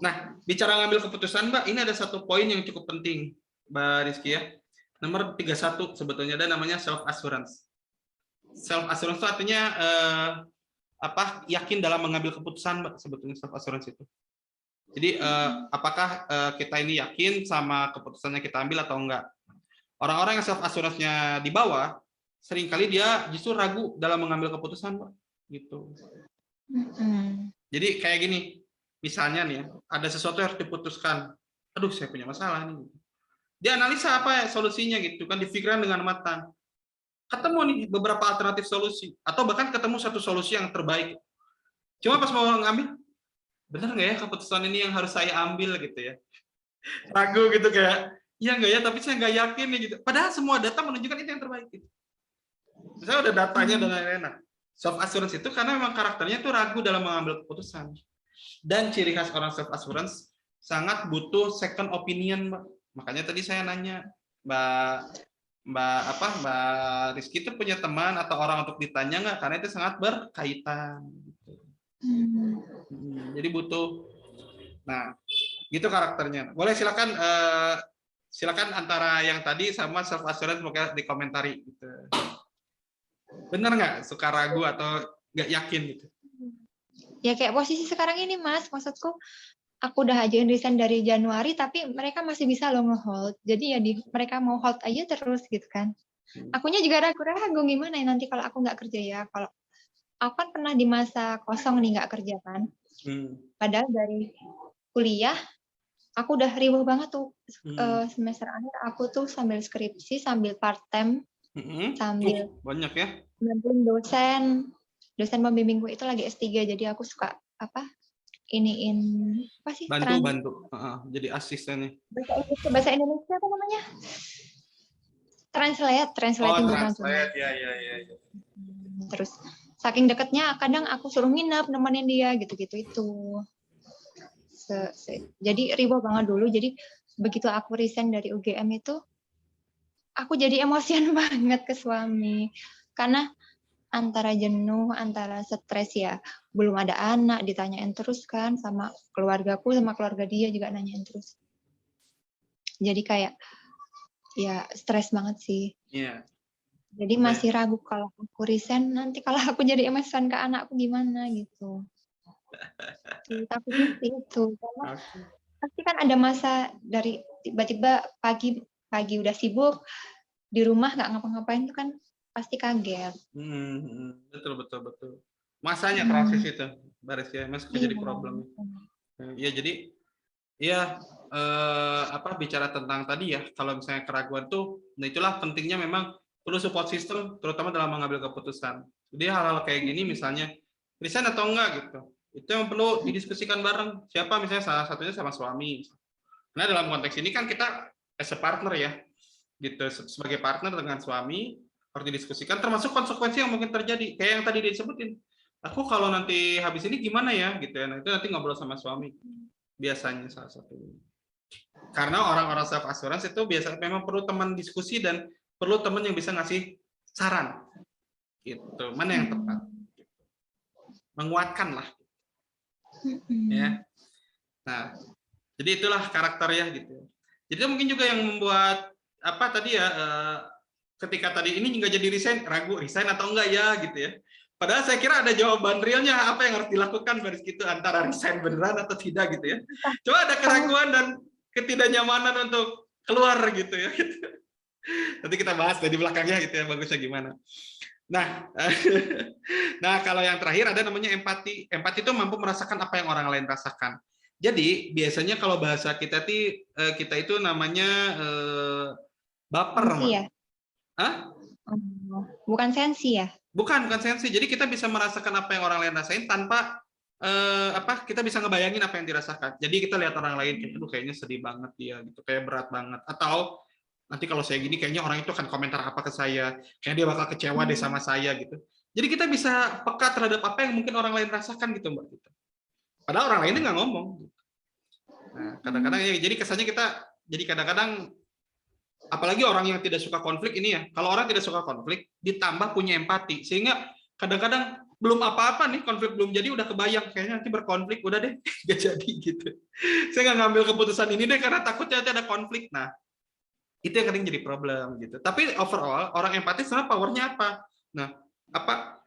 S1: Nah, bicara ngambil keputusan, Mbak, ini ada satu poin yang cukup penting, Mbak Rizky ya. Nomor 31 sebetulnya ada namanya self assurance. Self assurance itu artinya yakin dalam mengambil keputusan, Mbak, sebetulnya self assurance itu. Jadi apakah kita ini yakin sama keputusannya kita ambil atau enggak? Orang-orang yang self assurance-nya di bawah, seringkali dia justru ragu dalam mengambil keputusan, Mbak. Gitu. Jadi kayak gini, misalnya nih, ada sesuatu yang harus diputuskan. Aduh, saya punya masalah nih. Dia analisa apa ya solusinya gitu kan, difikirkan dengan matang. Ketemu nih beberapa alternatif solusi, atau bahkan ketemu satu solusi yang terbaik. Cuma pas mau ngambil, benar nggak ya keputusan ini yang harus saya ambil gitu ya? Ragu gitu kayak, iya nggak ya, tapi saya nggak yakin nih gitu. Padahal semua data menunjukkan itu yang terbaik. Gitu. Saya udah datanya dan lain-lain. Self assurance itu karena memang karakternya tuh ragu dalam mengambil keputusan. Dan ciri khas orang self assurance sangat butuh second opinion, Mbak. Makanya tadi saya nanya, Mbak Rizky itu punya teman atau orang untuk ditanya nggak? Karena itu sangat berkaitan. Jadi butuh. Nah, gitu karakternya. Boleh silakan antara yang tadi sama self assurance mungkin dikomentari. Gitu. Bener nggak suka ragu atau nggak yakin gitu?
S2: Ya kayak posisi sekarang ini Mas, maksudku aku udah ajuin resign dari Januari tapi mereka masih bisa loh nge-hold. Jadi ya mereka mau hold aja terus gitu kan. Akunya juga ragu-ragu gimana ya nanti kalau aku nggak kerja ya. Kalau aku kan pernah di masa kosong nih nggak kerja kan. Padahal dari kuliah aku udah riuh banget tuh semester akhir aku tuh sambil skripsi, sambil part time, sambil
S1: banyak ya.
S2: Dosen pembimbingku itu lagi S3 jadi aku suka iniin apa sih?
S1: Bantu. Jadi asistennya.
S2: Bahasa Indonesia apa namanya? Translating
S1: jurnal. Ya.
S2: Terus saking dekatnya kadang aku suruh nginep nemenin dia gitu-gitu itu. Jadi riba banget dulu. Jadi begitu aku resign dari UGM itu aku jadi emosian banget ke suami. Karena antara jenuh, antara stres ya. Belum ada anak, ditanyain terus kan sama keluargaku, sama keluarga dia juga nanyain terus. Jadi kayak ya stres banget sih.
S1: Iya.
S2: Jadi masih ragu kalau aku resign, nanti kalau aku jadi emosian ke anakku gimana gitu. Takutnya sih itu. Karena pasti kan ada masa dari tiba-tiba pagi udah sibuk, di rumah nggak ngapa-ngapain itu kan pasti kaget.
S1: Betul. Masanya proses itu, baris ya, masih jadi problem. Ya jadi, bicara tentang tadi ya, kalau misalnya keraguan tuh, nah itulah pentingnya memang perlu support system, terutama dalam mengambil keputusan. Jadi hal-hal kayak gini misalnya, resign atau enggak gitu, itu yang perlu didiskusikan bareng. Siapa misalnya salah satunya sama suami. Nah dalam konteks ini kan kita as a partner ya, gitu sebagai partner dengan suami harus didiskusikan termasuk konsekuensi yang mungkin terjadi kayak yang tadi disebutin. Aku kalau nanti habis ini gimana ya gitu ya. Nah, itu nanti ngobrol sama suami biasanya salah satunya. Karena orang-orang self assurance itu biasanya memang perlu teman diskusi dan perlu teman yang bisa ngasih saran. Gitu. Mana yang tepat? Menguatkan lah. Ya. Nah, jadi itulah karakternya gitu. Jadi mungkin juga yang membuat ketika tadi ini nggak jadi ragu resign atau enggak ya gitu ya. Padahal saya kira ada jawaban realnya apa yang harus dilakukan baris gitu antara resign beneran atau tidak gitu ya. Coba ada keraguan dan ketidaknyamanan untuk keluar gitu ya. Nanti kita bahas dari belakangnya gitu ya bagusnya gimana. Nah kalau yang terakhir ada namanya empati. Empati itu mampu merasakan apa yang orang lain rasakan. Jadi biasanya kalau bahasa kita itu namanya baper.
S2: Sensi ya? Bukan sensi ya?
S1: Bukan sensi. Jadi kita bisa merasakan apa yang orang lain rasain tanpa kita bisa ngebayangin apa yang dirasakan. Jadi kita lihat orang lain kayak kayaknya sedih banget dia gitu, kayak berat banget. Atau nanti kalau saya gini kayaknya orang itu akan komentar apa ke saya, kayak dia bakal kecewa deh sama saya gitu. Jadi kita bisa peka terhadap apa yang mungkin orang lain rasakan gitu Mbak. Padahal orang lainnya nggak ngomong. Nah, kadang-kadang ya, jadi kesannya kita jadi kadang-kadang apalagi orang yang tidak suka konflik ini ya. Kalau orang tidak suka konflik ditambah punya empati sehingga kadang-kadang belum apa-apa nih konflik belum jadi udah kebayang kayaknya nanti berkonflik udah deh gak jadi gitu. Saya nggak ngambil keputusan ini deh karena takutnya nanti ada konflik. Nah, itu yang kadang jadi problem gitu. Tapi overall orang empati sebenarnya powernya apa? Nah, apa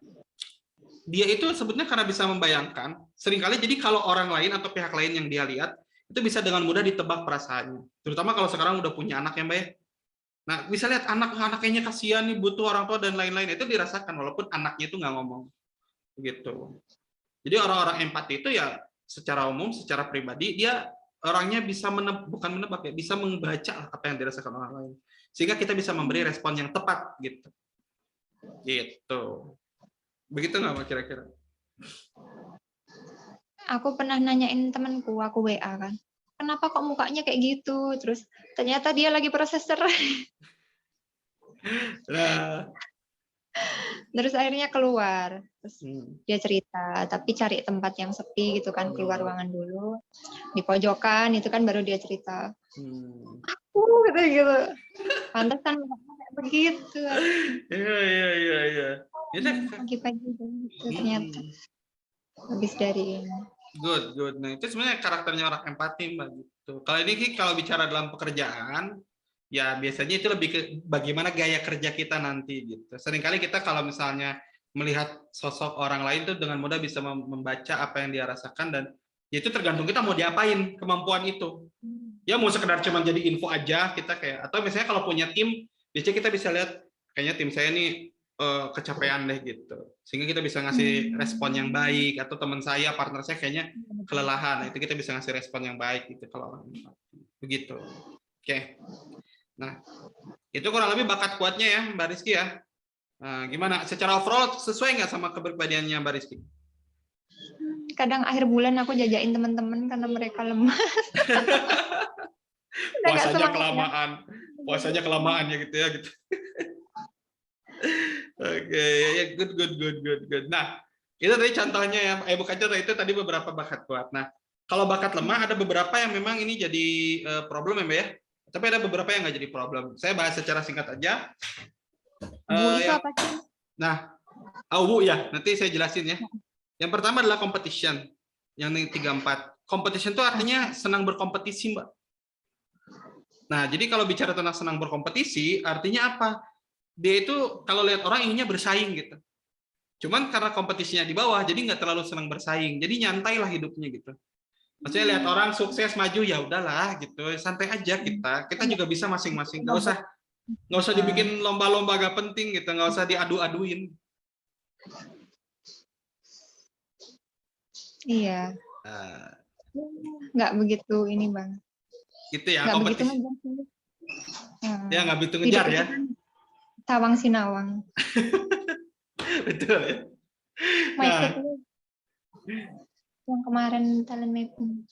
S1: dia itu sebetulnya karena bisa membayangkan seringkali jadi kalau orang lain atau pihak lain yang dia lihat itu bisa dengan mudah ditebak perasaannya. Terutama kalau sekarang udah punya anak yang baik. Nah, bisa lihat anak-anaknya kasihan nih butuh orang tua dan lain-lain itu dirasakan walaupun anaknya itu nggak ngomong gitu. Jadi orang-orang empati itu ya secara umum, secara pribadi dia orangnya bisa bukan menebak ya, bisa membaca apa yang dirasakan orang lain. Sehingga kita bisa memberi respon yang tepat gitu. Gitu. Begitu nggak Mbak kira-kira?
S2: Aku pernah nanyain temanku, aku WA kan, kenapa kok mukanya kayak gitu? Terus ternyata dia lagi proses cerai.
S1: Nah,
S2: Terus akhirnya keluar. Terus
S1: hmm.
S2: dia cerita, tapi cari tempat yang sepi gitu kan, keluar ruangan dulu. Di pojokan itu kan baru dia cerita. Aku gitu. Pantesan mukanya kayak begitu.
S1: Iya.
S2: Pagi-pagi gitu ternyata. Habis dari ini.
S1: Good. Nah, itu sebenarnya karakternya orang empati, Mbak gitu. Kalau ini kalau bicara dalam pekerjaan, ya biasanya itu lebih ke bagaimana gaya kerja kita nanti gitu. Seringkali kita kalau misalnya melihat sosok orang lain tuh dengan mudah bisa membaca apa yang dia rasakan dan ya itu tergantung kita mau diapain kemampuan itu. Ya mau sekedar cuma jadi info aja kita kayak atau misalnya kalau punya tim, biasanya kita bisa lihat kayaknya tim saya nih kecapean deh gitu. Sehingga kita bisa ngasih respon yang baik atau teman saya, partner saya kayaknya kelelahan. Nah, itu kita bisa ngasih respon yang baik gitu kalau orang empati. Begitu. Oke. Nah, itu kurang lebih bakat kuatnya ya Mbak Rizky ya. Nah, gimana? Secara overall sesuai nggak sama kepribadiannya Mbak Rizky?
S2: Kadang akhir bulan aku jajain teman-teman karena mereka lemah.
S1: Puasanya kelamaan. Puasanya kelamaan ya gitu ya gitu. Oke, ya good. Nah, itu tadi contohnya ya. Bukan contoh, itu tadi beberapa bakat kuat. Nah, kalau bakat lemah ada beberapa yang memang ini jadi problem ya, Mbak ya. Tapi ada beberapa yang nggak jadi problem. Saya bahas secara singkat aja.
S2: Itu apa sih?
S1: Nah, Bu ya, nanti saya jelasin ya. Yang pertama adalah competition. Yang 34. Competition itu artinya senang berkompetisi, Mbak. Nah, jadi kalau bicara tentang senang berkompetisi, artinya apa? Dia itu kalau lihat orang inginnya bersaing gitu. Cuman karena kompetisinya di bawah, jadi nggak terlalu senang bersaing. Jadi nyantai lah hidupnya gitu. Maksudnya lihat orang sukses maju ya udahlah gitu, santai aja kita. Kita juga bisa masing-masing. Nggak usah dibikin lomba-lomba gak penting gitu, nggak usah diadu-aduin.
S2: Iya. Nggak begitu ini Bang.
S1: Gitu ya,
S2: nggak
S1: kompetisi.
S2: Begitu ngejar.
S1: Ya nggak begitu ngejar ya.
S2: Tawang sinawang.
S1: Betul ya.
S2: Nah, yang kemarin talent mapping.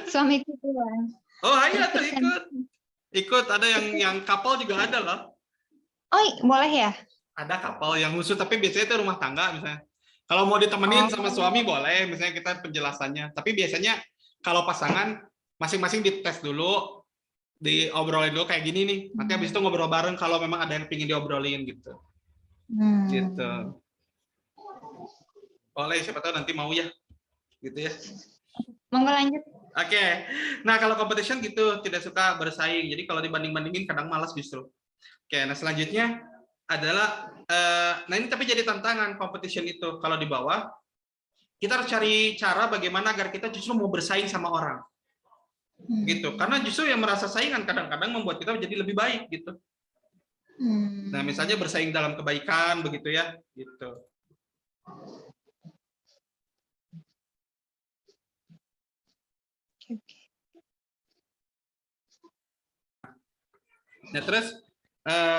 S2: Suamiku tuh Bang.
S1: Oh iya tuh ikut ada yang couple juga ada loh.
S2: Oh boleh ya?
S1: Ada couple yang khusus tapi biasanya itu rumah tangga misalnya. Kalau mau ditemenin sama suami boleh misalnya kita penjelasannya. Tapi biasanya kalau pasangan masing-masing dites dulu, diobrolin dulu kayak gini nih. Nanti habis itu ngobrol bareng kalau memang ada yang pingin diobrolin gitu. Gitu. Boleh siapa tahu nanti mau ya. Gitu ya.
S2: Monggo lanjut.
S1: Oke. Nah, kalau competition gitu tidak suka bersaing. Jadi kalau dibanding-bandingin kadang malas justru. Oke, nah selanjutnya adalah nah ini tapi jadi tantangan competition itu. Kalau di bawah kita harus cari cara bagaimana agar kita justru mau bersaing sama orang. Gitu. Karena justru yang merasa saingan kadang-kadang membuat kita jadi lebih baik gitu. Nah, misalnya bersaing dalam kebaikan begitu ya, gitu. Nah, terus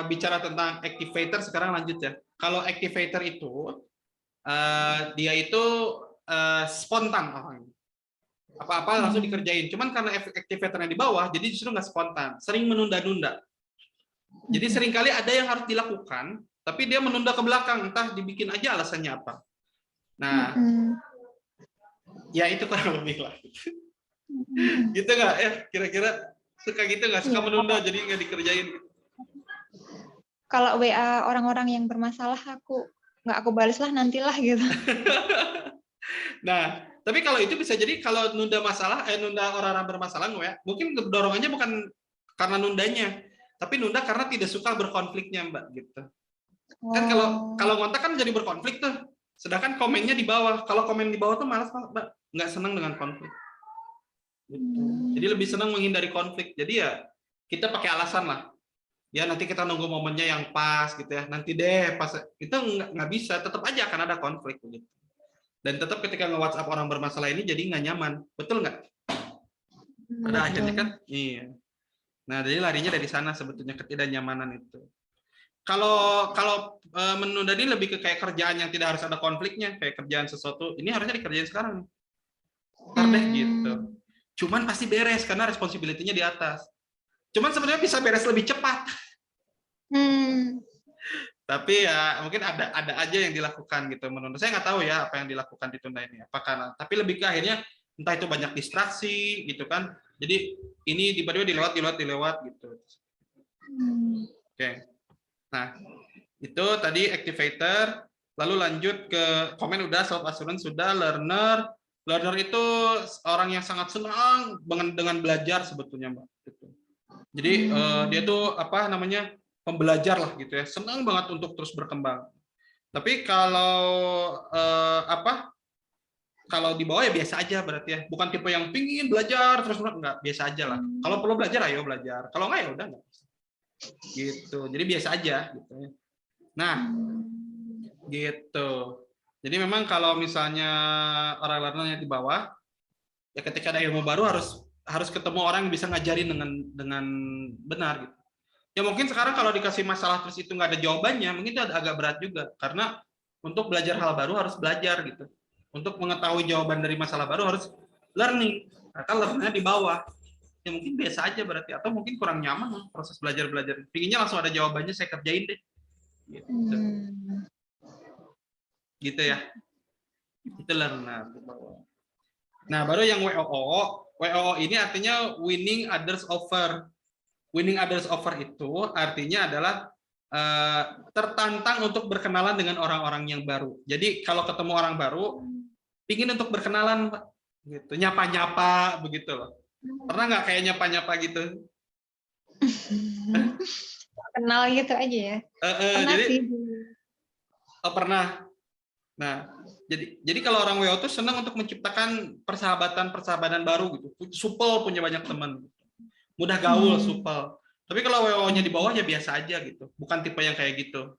S1: bicara tentang activator sekarang lanjut ya. Kalau activator itu dia itu spontan orangnya. Apa-apa langsung dikerjain. Cuman karena activatornya di bawah, jadi justru nggak spontan. Sering menunda-nunda. Jadi seringkali ada yang harus dilakukan, tapi dia menunda ke belakang, entah dibikin aja alasannya apa. Nah, ya itu kurang lebih lah. Gitu nggak ya? Kira-kira suka gitu nggak? Suka menunda jadi nggak dikerjain?
S2: Kalau WA orang-orang yang bermasalah nggak aku balas lah, nantilah gitu.
S1: Nah, tapi kalau itu bisa jadi kalau nunda nunda orang-orang bermasalah ya, mungkin dorongannya bukan karena nundanya, tapi nunda karena tidak suka berkonfliknya, Mbak, gitu. Kan kalau ngontak kan jadi berkonflik tuh. Sedangkan komennya di bawah. Kalau komen di bawah tuh malas, Mbak, nggak senang dengan konflik. Gitu. Jadi lebih senang menghindari konflik. Jadi ya kita pakai alasan lah. Ya nanti kita nunggu momennya yang pas gitu ya. Nanti deh pas itu nggak bisa. Tetap aja akan ada konflik gitu. Dan tetap ketika nge-WhatsApp orang bermasalah ini jadi nggak nyaman. Betul nggak? Pada akhirnya kan? Iya. Nah, jadi larinya dari sana sebetulnya ketidaknyamanan itu. Kalau menunda ini lebih ke kayak kerjaan yang tidak harus ada konfliknya, kayak kerjaan sesuatu ini harusnya dikerjain sekarang. Ntar deh gitu. Cuman pasti beres karena responsibility-nya di atas. Cuman sebenarnya bisa beres lebih cepat. Tapi ya mungkin ada aja yang dilakukan gitu menurut saya, nggak tahu ya apa yang dilakukan ditunda ini apa karena, tapi lebih ke akhirnya entah itu banyak distraksi gitu kan, jadi ini tiba-tiba dilewat gitu. Oke. Nah itu tadi activator, lalu lanjut ke komen udah, self assurance sudah, learner itu orang yang sangat senang dengan belajar sebetulnya, Mbak. Jadi dia tuh apa namanya, pembelajar lah gitu ya, senang banget untuk terus berkembang. Tapi kalau kalau di bawah ya biasa aja berarti ya, bukan tipe yang pingin belajar terus enggak, biasa aja lah. Kalau perlu belajar ayo belajar, kalau enggak ya udah enggak. Gitu. Jadi biasa aja gitu ya. Nah, gitu. Jadi memang kalau misalnya orang learnernya di bawah, ya ketika ada ilmu baru harus ketemu orang yang bisa ngajarin dengan benar gitu. Ya mungkin sekarang kalau dikasih masalah terus itu nggak ada jawabannya, mungkin itu agak berat juga. Karena untuk belajar hal baru harus belajar gitu. Untuk mengetahui jawaban dari masalah baru harus learning. Karena learning-nya di bawah. Ya mungkin biasa aja berarti. Atau mungkin kurang nyaman proses belajar-belajar. Pinginnya langsung ada jawabannya, saya kerjain deh. Gitu, gitu ya. Itu learner di bawah. Nah, baru yang WOO. WOO ini artinya winning others over. Winning others over itu artinya adalah tertantang untuk berkenalan dengan orang-orang yang baru. Jadi kalau ketemu orang baru, pingin untuk berkenalan, gitu, nyapa-nyapa begitu loh. Pernah nggak kayak nyapa-nyapa gitu?
S2: Kenal gitu aja ya. Pernah
S1: Jadi,
S2: sih.
S1: oh pernah. Nah, jadi kalau orang WO tuh senang untuk menciptakan persahabatan baru gitu. Supel, punya banyak teman. Mudah gaul, supel. Tapi kalau WO-nya di bawah ya biasa aja gitu. Bukan tipe yang kayak gitu.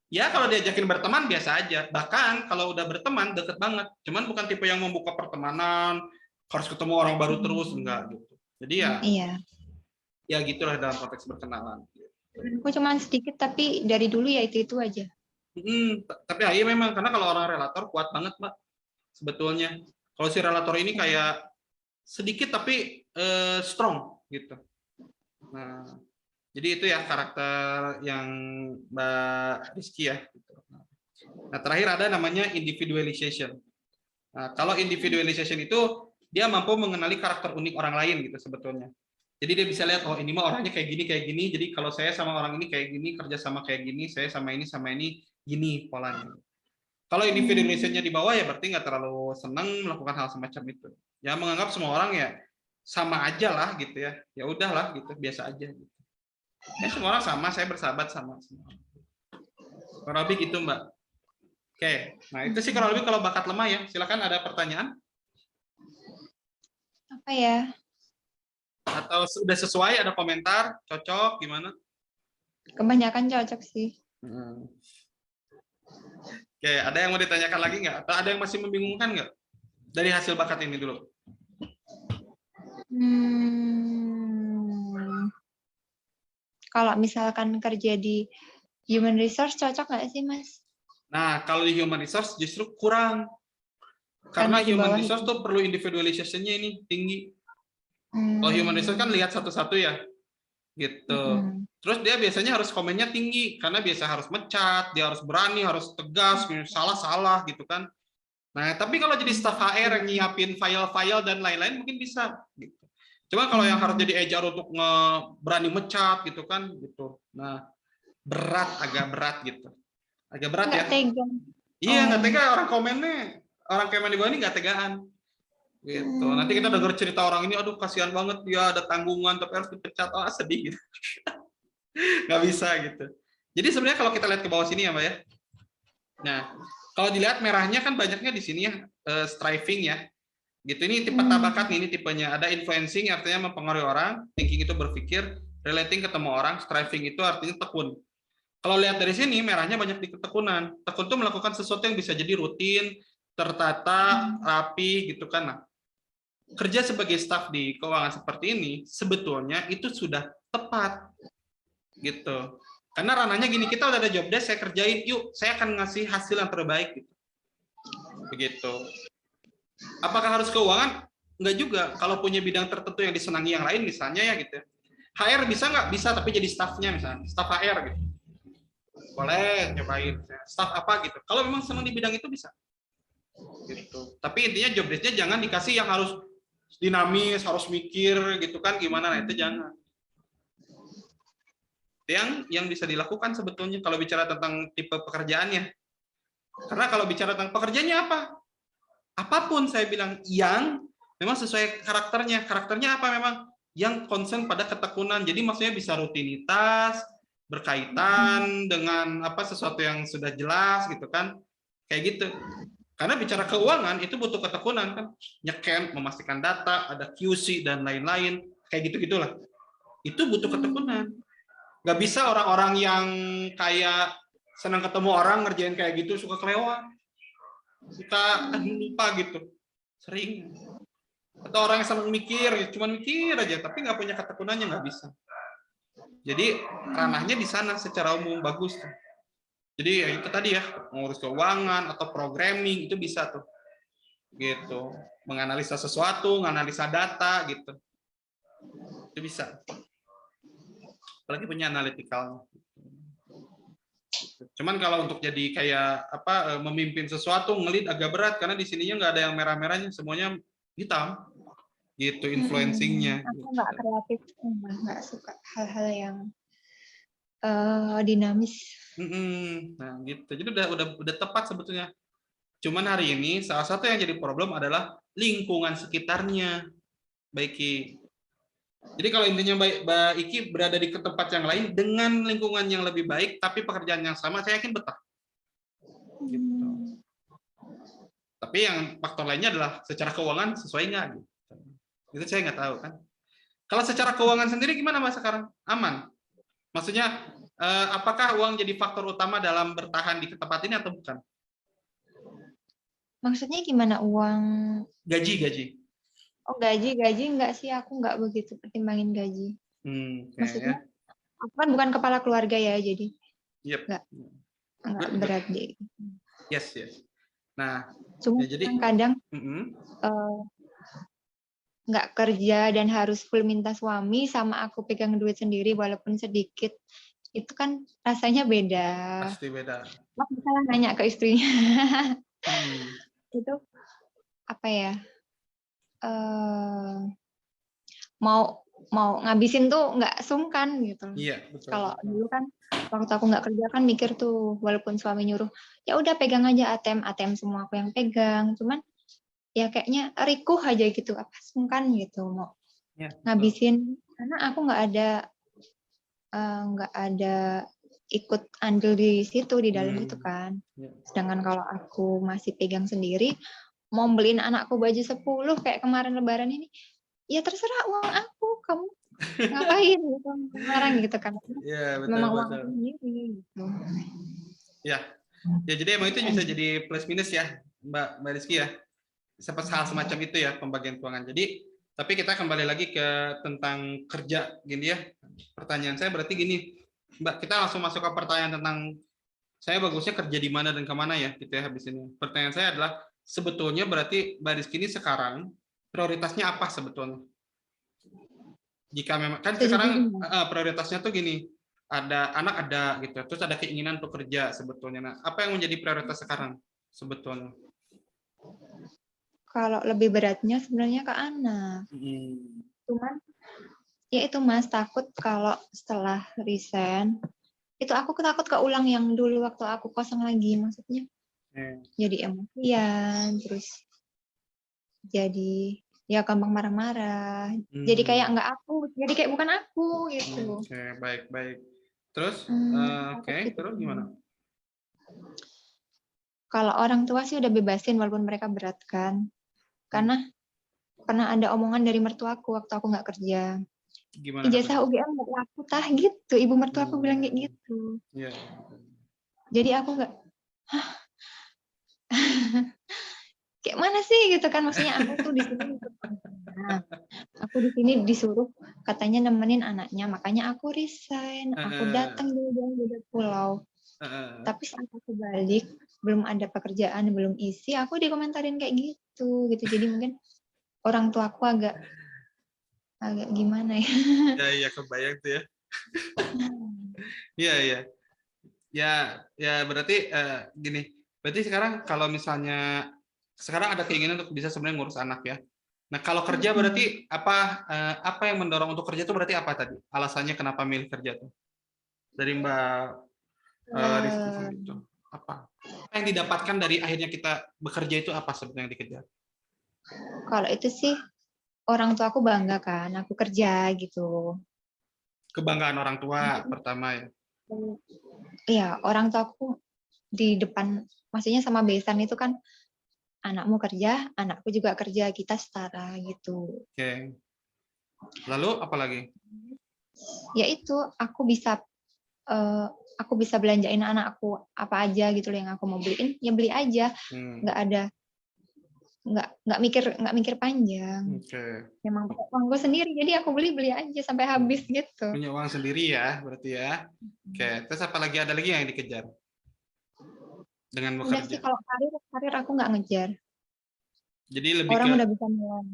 S1: Ya kalau diajakin berteman biasa aja. Bahkan kalau udah berteman deket banget. Cuman bukan tipe yang membuka pertemanan, harus ketemu orang baru terus, enggak gitu. Jadi ya ya gitulah dalam konteks berkenalan.
S2: Aku cuma sedikit tapi dari dulu ya itu aja.
S1: Tapi ya memang karena kalau orang relator kuat banget, Mbak. Sebetulnya. Kalau si relator ini kayak sedikit tapi strong gitu. Nah, jadi itu ya karakter yang Mbak Rizky ya. Nah, terakhir ada namanya individualization. Nah, kalau individualization itu dia mampu mengenali karakter unik orang lain gitu sebetulnya. Jadi dia bisa lihat, oh ini mah orangnya kayak gini, jadi kalau saya sama orang ini kayak gini, kerja sama kayak gini, saya sama ini gini polanya. Kalau individualization-nya di bawah ya berarti nggak terlalu senang melakukan hal semacam itu. Ya menganggap semua orang ya sama aja lah gitu ya. Ya udahlah gitu, biasa aja gitu. Ya semua orang sama, saya bersahabat sama semua. Kurang lebih gitu, Mbak. Oke, nah itu sih kurang lebih kalau bakat lemah ya. Silakan ada pertanyaan?
S2: Apa ya?
S1: Atau sudah sesuai, ada komentar, cocok, gimana?
S2: Kebanyakan cocok sih.
S1: Oke, ada yang mau ditanyakan lagi nggak? Atau ada yang masih membingungkan nggak? Dari hasil bakat ini dulu.
S2: Kalau misalkan kerja di human resource cocok nggak sih, Mas?
S1: Nah, kalau di human resource justru kurang. Karena human resource tuh perlu individualization-nya ini tinggi. Kalau human resource kan lihat satu-satu ya. Gitu. Terus dia biasanya harus komennya tinggi karena biasa harus mecat, dia harus berani, harus tegas, salah gitu kan. Nah, tapi kalau jadi staf HR yang nyiapin file-file dan lain-lain mungkin bisa gitu. Cuma kalau yang harus jadi HR untuk berani mecat gitu kan gitu. Nah, agak berat gitu. Agak berat ya.
S2: Nggak tega.
S1: Iya, nggak tega orang komennya. Orang komen di bawah ini nggak tegaan. Gitu. Nanti kita dengar cerita orang ini, aduh kasihan banget dia ada tanggungan tapi harus dipecat, oh sedih gitu. Nggak bisa gitu. Jadi sebenarnya kalau kita lihat ke bawah sini ya Mbak ya. Nah, kalau dilihat merahnya kan banyaknya di sini ya, striving ya. Gitu, ini tipe tabakat nih, ini tipenya. Ada influencing artinya mempengaruhi orang, thinking itu berpikir, relating ketemu orang, striving itu artinya tekun. Kalau lihat dari sini merahnya banyak di ketekunan. Tekun itu melakukan sesuatu yang bisa jadi rutin, tertata, rapi gitu kan. Nah, kerja sebagai staf di keuangan seperti ini sebetulnya itu sudah tepat gitu. Karena ranahnya gini, kita udah ada job desk, saya kerjain, yuk saya akan ngasih hasil yang terbaik gitu. Begitu. Apakah harus keuangan? Enggak juga. Kalau punya bidang tertentu yang disenangi yang lain misalnya ya gitu. HR bisa nggak? Bisa, tapi jadi staffnya misalnya, staff HR gitu. Boleh nyobain. Staff apa gitu. Kalau memang senang di bidang itu bisa. Gitu. Tapi intinya job desk-nya jangan dikasih yang harus dinamis, harus mikir gitu kan gimana, nah itu jangan. Yang bisa dilakukan sebetulnya kalau bicara tentang tipe pekerjaannya. Karena kalau bicara tentang pekerjaannya apa? Apapun saya bilang yang memang sesuai karakternya. Karakternya apa memang? Yang concern pada ketekunan. Jadi maksudnya bisa rutinitas, berkaitan dengan apa sesuatu yang sudah jelas gitu kan. Kayak gitu. Karena bicara keuangan itu butuh ketekunan kan. Nyecan, memastikan data, ada QC dan lain-lain. Kayak gitu-gitulah. Itu butuh ketekunan. Nggak bisa orang-orang yang kayak senang ketemu orang ngerjain kayak gitu suka kelewat, suka lupa gitu, sering. Atau orang yang senang mikir, cuman mikir aja, tapi nggak punya ketekunannya nggak bisa. Jadi ranahnya di sana secara umum bagus tuh. Jadi ya itu tadi ya, mengurus keuangan atau programming itu bisa tuh, gitu. Menganalisa sesuatu, menganalisa data gitu, itu bisa. Apalagi punya analytical. Cuman kalau untuk jadi kayak apa memimpin sesuatu ngelit agak berat karena di sininya nggak ada yang merah-merahnya, semuanya hitam. Gitu influencing-nya.
S2: Aku nggak kreatif, nggak suka hal-hal yang dinamis.
S1: Nah gitu. Jadi udah tepat sebetulnya. Cuman hari ini salah satu yang jadi problem adalah lingkungan sekitarnya, Baiki. Jadi kalau intinya Mbak Iki berada di tempat yang lain dengan lingkungan yang lebih baik, tapi pekerjaan yang sama, saya yakin betah. Gitu. Tapi yang faktor lainnya adalah secara keuangan sesuai nggak? Gitu. Itu saya nggak tahu kan. Kalau secara keuangan sendiri gimana Mas sekarang? Aman? Maksudnya apakah uang jadi faktor utama dalam bertahan di tempat ini atau bukan?
S2: Maksudnya gimana uang?
S1: Gaji.
S2: Oh gaji enggak sih, aku nggak begitu pertimbangin gaji. Maksudnya aku kan bukan kepala keluarga ya, jadi nggak berat deh.
S1: Yes. Nah,
S2: cuma
S1: ya, jadi
S2: kadang nggak kerja dan harus full minta suami sama aku pegang duit sendiri walaupun sedikit, itu kan rasanya beda.
S1: Pasti beda.
S2: Mas salah nanya ke istrinya. Itu apa ya? Mau ngabisin tuh nggak sungkan gitu.
S1: Iya, betul.
S2: Kalau dulu kan waktu aku nggak kerja kan mikir tuh, walaupun suami nyuruh ya udah pegang aja ATM semua aku yang pegang, cuman ya kayaknya rikuh aja gitu, apa sungkan gitu mau ngabisin karena aku nggak ada ikut andil di situ di dalam itu kan. Sedangkan kalau aku masih pegang sendiri, mau beliin anakku baju 10 kayak kemarin Lebaran ini, ya terserah uang aku, kamu ngapain gitu sekarang gitu kan.
S1: Iya, betul.
S2: Memang uang aku sendiri gitu.
S1: Ya, jadi emang itu bisa jadi plus minus ya, Mbak Rizky ya. Seperti hal semacam itu ya pembagian keuangan. Jadi, tapi kita kembali lagi ke tentang kerja gini ya. Pertanyaan saya berarti gini, Mbak, kita langsung masuk ke pertanyaan tentang saya bagusnya kerja di mana dan kemana ya, gitu ya habis ini. Pertanyaan saya adalah sebetulnya berarti Mbak Rizky ini sekarang prioritasnya apa sebetulnya? Jika memang kan sekarang prioritasnya tuh gini, anak ada gitu, terus ada keinginan untuk kerja sebetulnya. Nah, apa yang menjadi prioritas sekarang sebetulnya?
S2: Kalau lebih beratnya sebenarnya ke anak. Cuman ya itu Mas, takut kalau setelah resign itu aku takut keulang yang dulu waktu aku kosong lagi, maksudnya jadi emosian, terus jadi ya gampang marah-marah, jadi kayak nggak aku, jadi kayak bukan aku gitu.
S1: Oke, baik. Terus,
S2: Takut gitu.
S1: terus gimana?
S2: Kalau orang tua sih udah bebasin walaupun mereka berat kan, karena ada omongan dari mertuaku waktu aku nggak kerja.
S1: Gimana
S2: Ijazah
S1: katanya?
S2: UGM nggak laku tah gitu, ibu mertuaku bilang kayak gitu.
S1: Iya.
S2: Jadi aku nggak, kayak mana sih gitu kan, maksudnya aku tuh di sini aku di sini disuruh katanya nemenin anaknya, makanya aku resign, aku datang dari pulau. Tapi saat aku balik belum ada pekerjaan, belum isi, aku dikomentarin kayak gitu. Jadi mungkin orang tua aku agak gimana ya.
S1: Iya, kebayang tuh ya. Iya. Ya berarti gini. Berarti sekarang kalau misalnya sekarang ada keinginan untuk bisa sebenarnya ngurus anak ya. Nah, kalau kerja berarti apa yang mendorong untuk kerja itu berarti apa tadi? Alasannya kenapa milih kerja tuh? Dari Mbak Rizky itu. Apa? Apa yang didapatkan dari akhirnya kita bekerja itu apa sebenarnya yang dikejar?
S2: Kalau itu sih orang tua aku bangga kan, aku kerja gitu.
S1: Kebanggaan orang tua pertama ya.
S2: Iya, orang tua aku di depan, maksudnya sama besan itu kan, anakmu kerja, anakku juga kerja, kita setara gitu.
S1: Oke. Lalu apa lagi?
S2: Ya itu, aku bisa belanjain anakku apa aja gitu loh yang aku mau beliin, ya beli aja. Nggak ada, nggak mikir panjang. Memang pakai uangku sendiri, jadi aku beli aja sampai habis gitu.
S1: Punya uang sendiri ya, berarti ya. Oke, terus apa lagi, ada lagi yang dikejar dengan bekerja?
S2: Udah sih, kalau karir aku nggak ngejar.
S1: Jadi lebih
S2: orang udah bisa mulai.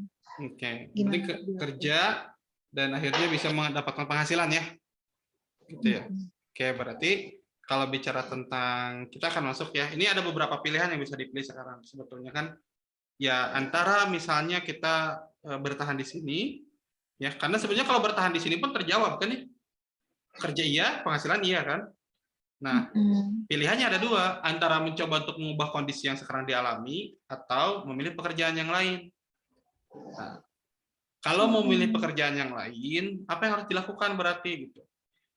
S1: Oke, berarti kerja dan akhirnya bisa mendapatkan penghasilan ya, gitu ya. Oke, berarti kalau bicara tentang, kita akan masuk ya. Ini ada beberapa pilihan yang bisa dipilih sekarang sebetulnya kan. Ya antara misalnya kita bertahan di sini, ya karena sebenarnya kalau bertahan di sini pun terjawab kan ya. Kerja iya, penghasilan iya kan. Nah, pilihannya ada dua, antara mencoba untuk mengubah kondisi yang sekarang dialami atau memilih pekerjaan yang lain. Nah, kalau mau memilih pekerjaan yang lain, apa yang harus dilakukan berarti gitu.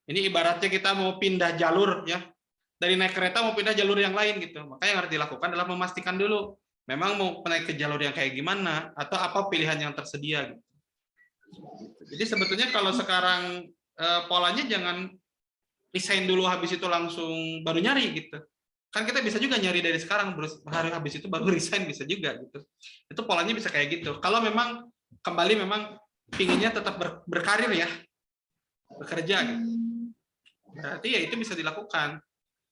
S1: Ini ibaratnya kita mau pindah jalur ya. Dari naik kereta mau pindah jalur yang lain gitu. Maka yang harus dilakukan adalah memastikan dulu memang mau naik ke jalur yang kayak gimana atau apa pilihan yang tersedia gitu. Jadi sebetulnya kalau sekarang polanya jangan resign dulu habis itu langsung baru nyari gitu. Kan kita bisa juga nyari dari sekarang hari habis itu baru resign bisa juga gitu. Itu polanya bisa kayak gitu. Kalau memang kembali memang pinginnya tetap berkarir ya, bekerja gitu. Berarti ya itu bisa dilakukan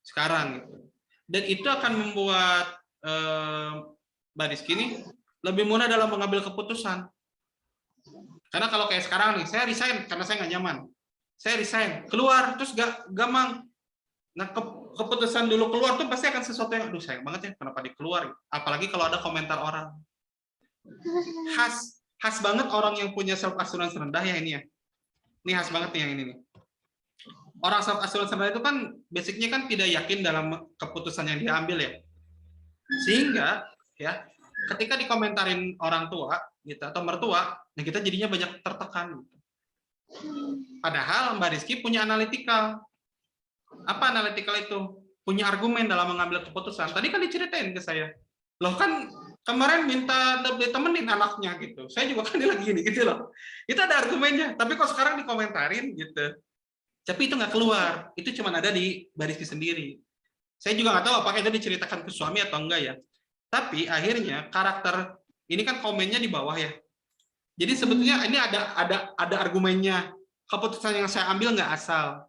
S1: sekarang gitu. Dan itu akan membuat Mbak Rizky ini lebih mudah dalam mengambil keputusan. Karena kalau kayak sekarang nih, saya resign karena saya nggak nyaman. Saya resign, keluar, terus gampang. Nah, keputusan dulu keluar tuh pasti akan sesuatu yang, aduh sayang banget ya, kenapa dikeluar. Apalagi kalau ada komentar orang. Khas banget orang yang punya self assurance rendah ya ini ya. Ini khas banget nih yang ini nih. Orang self assurance rendah itu kan basicnya kan tidak yakin dalam keputusan yang diambil ya. Sehingga ya ketika dikomentarin orang tua gitu atau mertua, nah kita jadinya banyak tertekan gitu. Padahal Mbak Rizky punya analytical. Apa analytical itu? Punya argumen dalam mengambil keputusan. Tadi kan diceritain ke saya. Loh kan kemarin minta ditemenin anaknya gitu. Saya juga kan dia lagi gini gitu loh. Itu ada argumennya. Tapi kok sekarang dikomentarin gitu. Tapi itu nggak keluar. Itu cuma ada di Mbak Rizky sendiri. Saya juga nggak tahu apakah itu diceritakan ke suami atau enggak ya. Tapi akhirnya karakter ini kan komennya di bawah ya. Jadi sebetulnya ini ada argumennya. Keputusan yang saya ambil nggak asal.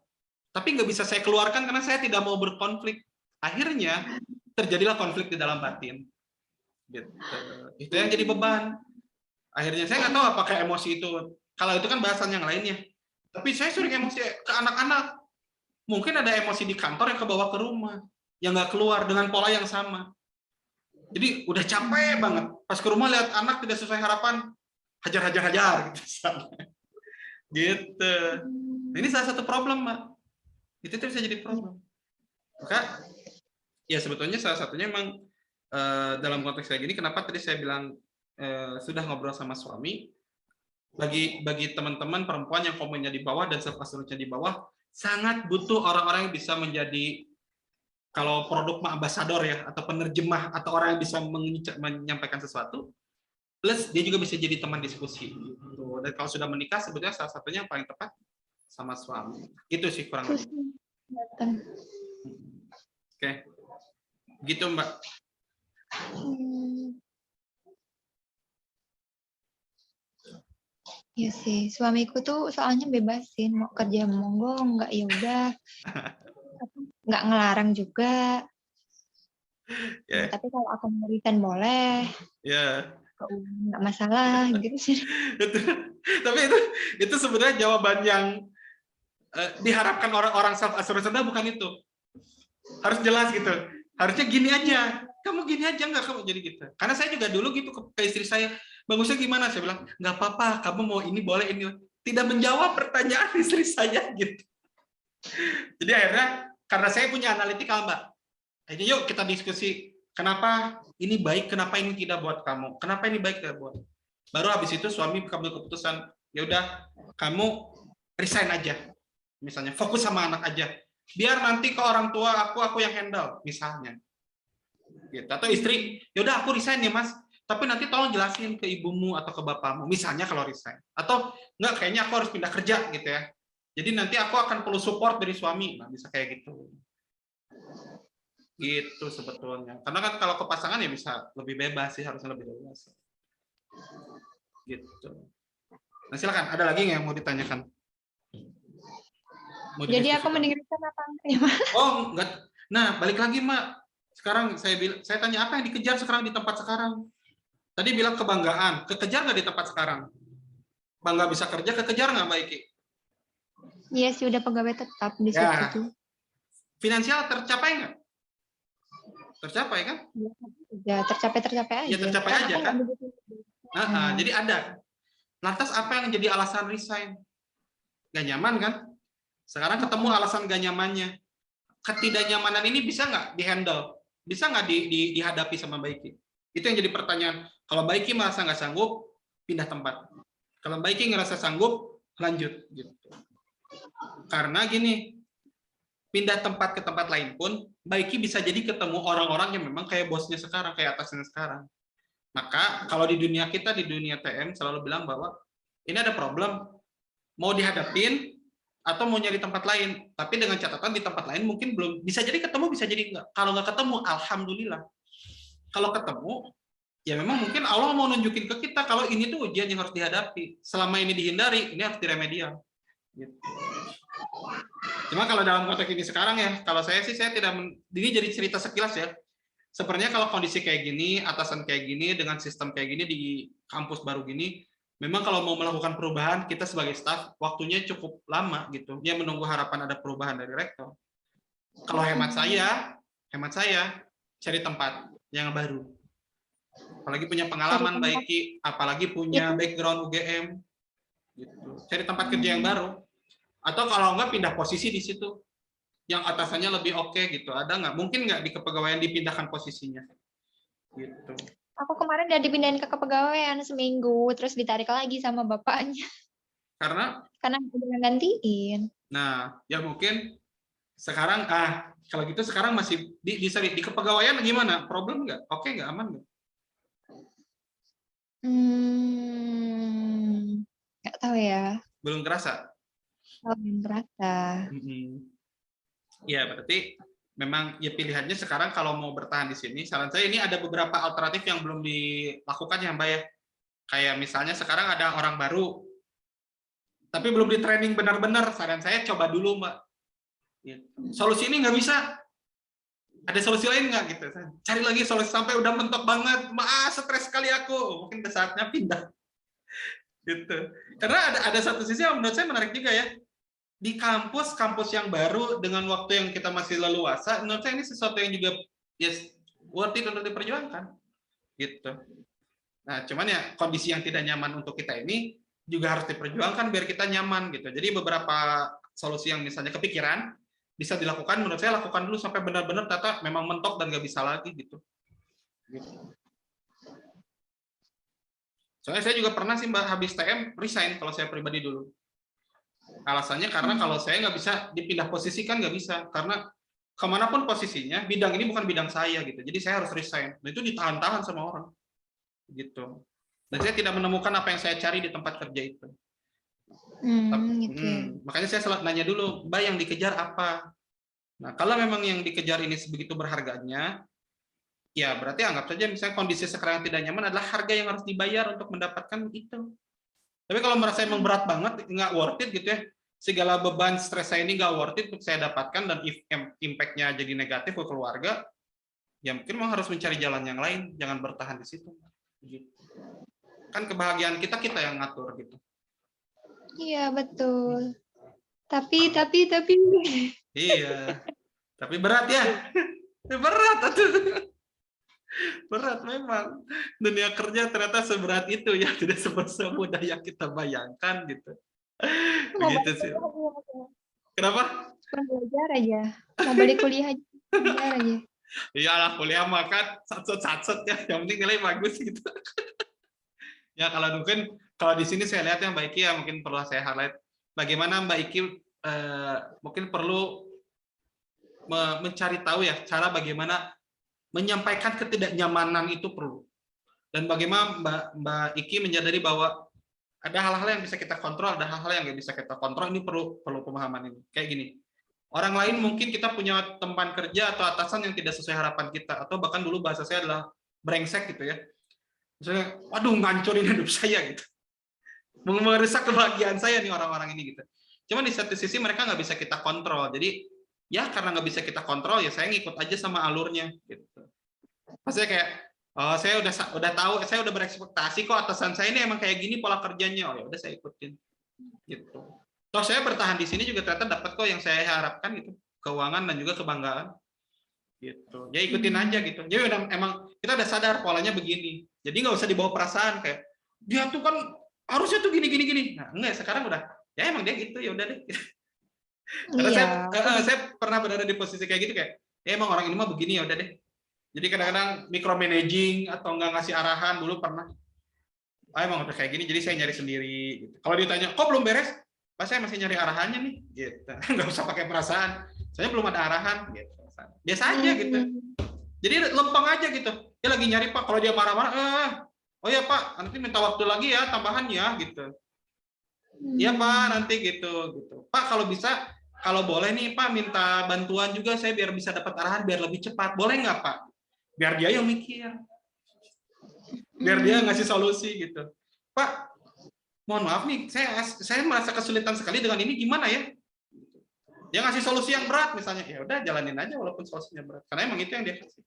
S1: Tapi nggak bisa saya keluarkan karena saya tidak mau berkonflik. Akhirnya terjadilah konflik di dalam batin. Gitu. Itu yang jadi beban. Akhirnya saya nggak tahu apakah emosi itu, kalau itu kan bahasan yang lainnya. Tapi saya sering emosi ke anak-anak. mungkin ada emosi di kantor yang kebawa ke rumah, yang nggak keluar dengan pola yang sama. Jadi udah capek banget, pas ke rumah lihat anak tidak sesuai harapan, hajar gitu. Gitu. Nah, ini salah satu problem, Mbak. Itu bisa jadi problem. Maka ya sebetulnya salah satunya memang dalam konteks kayak gini, kenapa tadi saya bilang sudah ngobrol sama suami, bagi teman-teman perempuan yang komennya di bawah dan self assurance-nya di bawah, sangat butuh orang-orang yang bisa menjadi, kalau produk ambasador ya, atau penerjemah, atau orang yang bisa menyampaikan sesuatu, plus dia juga bisa jadi teman diskusi. Gitu. Dan kalau sudah menikah, sebetulnya salah satunya yang paling tepat sama suami. Gitu sih kurang lebih. Oke. Gitu, Mbak.
S2: Iya sih, suamiku tuh soalnya bebasin, mau kerja monggo, enggak ya udah. Nggak ngelarang juga.
S1: Yeah.
S2: Tapi kalau aku mau resign boleh.
S1: Ya.
S2: Nggak masalah gitu sih.
S1: Tapi itu sebenarnya jawaban yang diharapkan orang-orang self assurance bukan itu. Harus jelas gitu. Harusnya gini aja. Kamu gini aja nggak kamu jadi gitu. Karena saya juga dulu gitu ke istri saya. Bagusnya gimana? Saya bilang nggak apa-apa. Kamu mau ini boleh ini. Tidak menjawab pertanyaan istri saya gitu. Jadi akhirnya karena saya punya analitikal, Mbak. Akhirnya yuk kita diskusi. Kenapa ini baik? Kenapa ini tidak buat kamu? Kenapa ini baik tidak buat? Baru habis itu suami mengambil keputusan. Ya udah, kamu resign aja. Misalnya fokus sama anak aja. Biar nanti ke orang tua aku yang handle misalnya. Gitu. Atau istri, yaudah aku resign ya Mas, tapi nanti tolong jelasin ke ibumu atau ke bapakmu misalnya kalau resign. Atau enggak, kayaknya aku harus pindah kerja gitu ya. Jadi nanti aku akan perlu support dari suami. Nah, bisa kayak gitu. Gitu sebetulnya. Karena kan kalau ke pasangan ya bisa lebih bebas sih, harusnya lebih bebas. Gitu. Nah, silakan, ada lagi nggak yang mau ditanyakan?
S2: Jadi aku mendengarkan apa enggak?
S1: Oh, enggak. Nah, balik lagi, Mbak. Sekarang saya tanya apa yang dikejar sekarang di tempat sekarang? Tadi bilang kebanggaan, kekejar nggak di tempat sekarang? Bangga bisa kerja, kekejar nggak, Mbak Iki?
S2: Iya sih, udah pegawai tetap di situ tuh.
S1: Finansial tercapai nggak? Tercapai kan?
S2: Ya, tercapai aja.
S1: Ya, tercapai aja kan? Jadi ada. Lantas apa yang jadi alasan resign? Nggak nyaman kan? Sekarang ketemu alasan nggak nyamannya. Ketidaknyamanan ini bisa nggak dihandle? Bisa nggak dihadapi sama Mbak Iki? Itu yang jadi pertanyaan. Kalau Mbak Iki merasa nggak sanggup, pindah tempat. Kalau Mbak Iki ngerasa sanggup, lanjut. Gitu. Karena gini, pindah tempat ke tempat lain pun, Mbak Iki bisa jadi ketemu orang-orang yang memang kayak bosnya sekarang, kayak atasnya sekarang. Maka kalau di dunia kita, di dunia TM, selalu bilang bahwa ini ada problem, mau dihadapin, atau mau nyari tempat lain, tapi dengan catatan di tempat lain mungkin belum bisa jadi ketemu, bisa jadi enggak. Kalau nggak ketemu, alhamdulillah. Kalau ketemu, ya memang mungkin Allah mau nunjukin ke kita kalau ini tuh ujian yang harus dihadapi. Selama ini dihindari, ini harus diremedial. Gitu. Cuma kalau dalam konteks ini sekarang ya, kalau saya sih saya tidak, ini jadi cerita sekilas ya. Sebenarnya kalau kondisi kayak gini, atasan kayak gini, dengan sistem kayak gini di kampus baru gini, memang kalau mau melakukan perubahan, kita sebagai staf, waktunya cukup lama gitu. Dia menunggu harapan ada perubahan dari rektor. Kalau hemat saya, cari tempat yang baru. Apalagi punya pengalaman baik, apalagi punya background UGM. Gitu. Cari tempat kerja yang baru. Atau kalau enggak, pindah posisi di situ. Yang atasannya lebih oke gitu. Ada nggak? Mungkin nggak di kepegawaian dipindahkan posisinya. Gitu.
S2: Aku kemarin udah dipindahin ke kepegawaian seminggu, terus ditarik lagi sama bapaknya.
S1: Karena
S2: udah gantiin.
S1: Nah, ya mungkin sekarang kalau gitu sekarang masih di kepegawaian gimana? Problem nggak? Oke nggak? Aman nggak?
S2: Nggak tahu ya.
S1: Belum terasa?
S2: Belum terasa.
S1: Ya berarti memang ya pilihannya sekarang kalau mau bertahan di sini, saran saya ini ada beberapa alternatif yang belum dilakukan ya Mbak ya. Kayak misalnya sekarang ada orang baru, tapi belum di training benar-benar, saran saya coba dulu Mbak. Solusi ini nggak bisa, ada solusi lain nggak gitu? Cari lagi solusi sampai udah mentok banget, stres sekali aku, mungkin saatnya pindah. Gitu. Karena ada satu sisi yang menurut saya menarik juga ya. di kampus yang baru dengan waktu yang kita masih leluasa, menurut saya ini sesuatu yang juga yes, worth it untuk diperjuangkan gitu. Nah, cuman ya kondisi yang tidak nyaman untuk kita ini juga harus diperjuangkan biar kita nyaman gitu. Jadi beberapa solusi yang misalnya kepikiran bisa dilakukan, menurut saya lakukan dulu sampai benar-benar ternyata memang mentok dan nggak bisa lagi gitu. Soalnya saya juga pernah sih Mbak habis TM resign kalau saya pribadi dulu. Alasannya karena kalau saya nggak bisa dipindah posisi kan nggak bisa, karena kemanapun posisinya bidang ini bukan bidang saya gitu. Jadi saya harus resign. Nah, itu ditahan-tahan sama orang gitu. Dan saya tidak menemukan apa yang saya cari di tempat kerja itu.
S2: Gitu ya.
S1: Makanya saya selalu nanya dulu, Mbak yang dikejar apa? Nah, kalau memang yang dikejar ini sebegitu berharganya, ya berarti anggap saja misalnya kondisi sekarang yang tidak nyaman adalah harga yang harus dibayar untuk mendapatkan itu. Tapi kalau merasa emang berat banget, nggak worth it gitu ya, segala beban stres saya ini nggak worth it untuk saya dapatkan dan impact-nya jadi negatif ke keluarga, ya mungkin memang harus mencari jalan yang lain, jangan bertahan di situ. Gitu. Kan kebahagiaan kita yang ngatur gitu.
S2: Iya, betul. Tapi.
S1: Iya. Tapi berat ya. Berat atuh. Berat memang. Dunia kerja ternyata seberat itu ya, tidak semudah yang kita bayangkan gitu. Begitu sih. Kenapa?
S2: Cuma belajar aja. Mau balik kuliah aja, belajar aja.
S1: Iyalah kuliah mah kan satset ya, yang penting nilai bagus gitu. Ya kalau mungkin kalau di sini saya lihat yang Mbak Iki ya mungkin perlu saya highlight bagaimana Mbak Iki mungkin perlu mencari tahu ya cara bagaimana menyampaikan ketidaknyamanan itu perlu, dan bagaimana Mbak Iki menyadari bahwa ada hal-hal yang bisa kita kontrol, ada hal-hal yang nggak bisa kita kontrol. Ini perlu pemahaman ini. Kayak gini, orang lain mungkin kita punya teman kerja atau atasan yang tidak sesuai harapan kita, atau bahkan dulu bahasa saya adalah brengsek gitu ya. Misalnya, waduh ngancurin hidup saya gitu, merusak kebahagiaan saya nih orang-orang ini gitu. Cuma di satu sisi mereka nggak bisa kita kontrol, jadi ya karena nggak bisa kita kontrol ya saya ngikut aja sama alurnya gitu. Maksudnya kayak oh, saya udah tahu, saya udah berekspektasi kok atasan saya ini emang kayak gini pola kerjanya, oh ya udah saya ikutin gitu. Toh saya bertahan di sini juga ternyata dapat kok yang saya harapkan gitu, keuangan dan juga kebanggaan gitu. Ya ikutin aja gitu. Jadi udah emang kita udah sadar polanya begini. Jadi nggak usah dibawa perasaan kayak dia tuh kan harusnya tuh gini. Nah, enggak, sekarang udah ya emang dia gitu, ya udah deh. Karena saya pernah berada di posisi kayak gitu kayak ya emang orang ini mah begini, ya udah deh. Jadi kadang-kadang micromanaging atau nggak ngasih arahan dulu pernah. Emang udah kayak gini, jadi saya nyari sendiri. Gitu. Kalau ditanya, kok belum beres? Pas saya masih nyari arahannya nih. Gitu. Nggak usah pakai perasaan. Saya belum ada arahan. Gitu. Biasa aja gitu. Jadi lempeng aja gitu. Dia lagi nyari Pak. Kalau dia marah-marah, oh ya Pak, nanti minta waktu lagi ya tambahan ya gitu. Iya Pak, nanti gitu. Pak kalau bisa, kalau boleh nih Pak minta bantuan juga saya biar bisa dapat arahan biar lebih cepat. Boleh nggak Pak? Biar dia yang mikir, biar dia ngasih solusi gitu. Pak, mohon maaf nih, saya merasa kesulitan sekali dengan ini, gimana ya? Dia ngasih solusi yang berat misalnya, ya udah jalanin aja walaupun solusinya berat, karena emang itu yang dia kasih.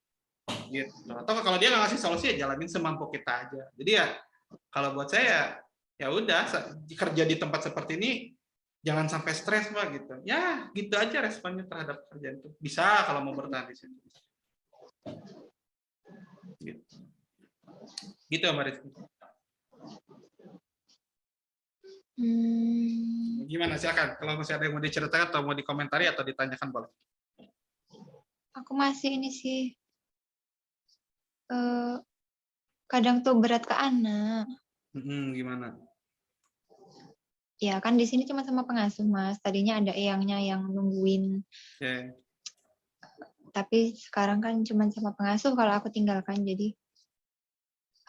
S1: Gitu. Atau kalau dia nggak ngasih solusi ya jalanin semampu kita aja. Jadi ya kalau buat saya ya udah kerja di tempat seperti ini jangan sampai stres Pak gitu. Ya gitu aja responnya terhadap kerjaan itu. Bisa kalau mau bertahan di situ. Gitu Mbak Rizky. Gimana silakan kalau masih ada yang mau diceritakan atau mau dikomentari atau ditanyakan boleh.
S2: Aku masih ini sih kadang tuh berat ke anak.
S1: Gimana?
S2: Ya kan di sini cuma sama pengasuh Mas. Tadinya ada eyangnya yang nungguin.
S1: Okay.
S2: Tapi sekarang kan cuma sama pengasuh kalau aku tinggalkan, jadi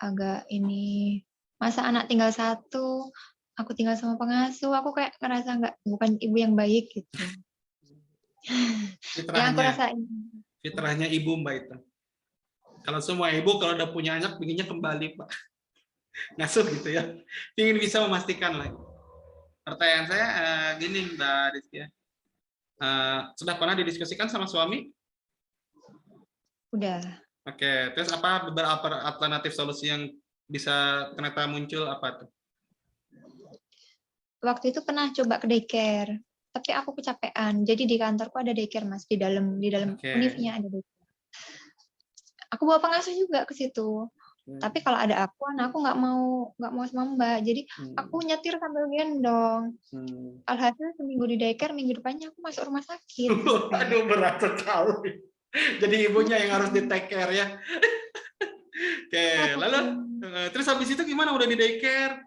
S2: agak ini, masa anak tinggal satu, aku tinggal sama pengasuh, aku kayak ngerasa bukan ibu yang baik gitu. Yang aku rasain.
S1: Fitrahnya ibu Mbak itu. Kalau semua ibu kalau udah punya anak pinginnya kembali Pak. Ngasuh gitu ya. Ingin bisa memastikan lagi. Pertanyaan saya gini Mbak Rizky. Sudah pernah didiskusikan sama suami?
S2: Udah.
S1: Oke, terus apa beberapa alternatif solusi yang bisa ternyata muncul apa tuh?
S2: Waktu itu pernah coba ke daycare, tapi aku kecapean. Jadi di kantorku ada daycare Mas, di dalam
S1: Oke.
S2: univnya ada daycare. Aku bawa pengasuh juga ke situ. Tapi kalau ada aku, anakku nggak mau sama Mbak. Jadi aku nyetir sambil gendong. Alhasil seminggu di daycare, minggu depannya aku masuk rumah sakit.
S1: Aduh, berat sekali. Jadi ibunya yang harus di take care ya. Oke, lalu terus habis itu gimana? Udah di daycare,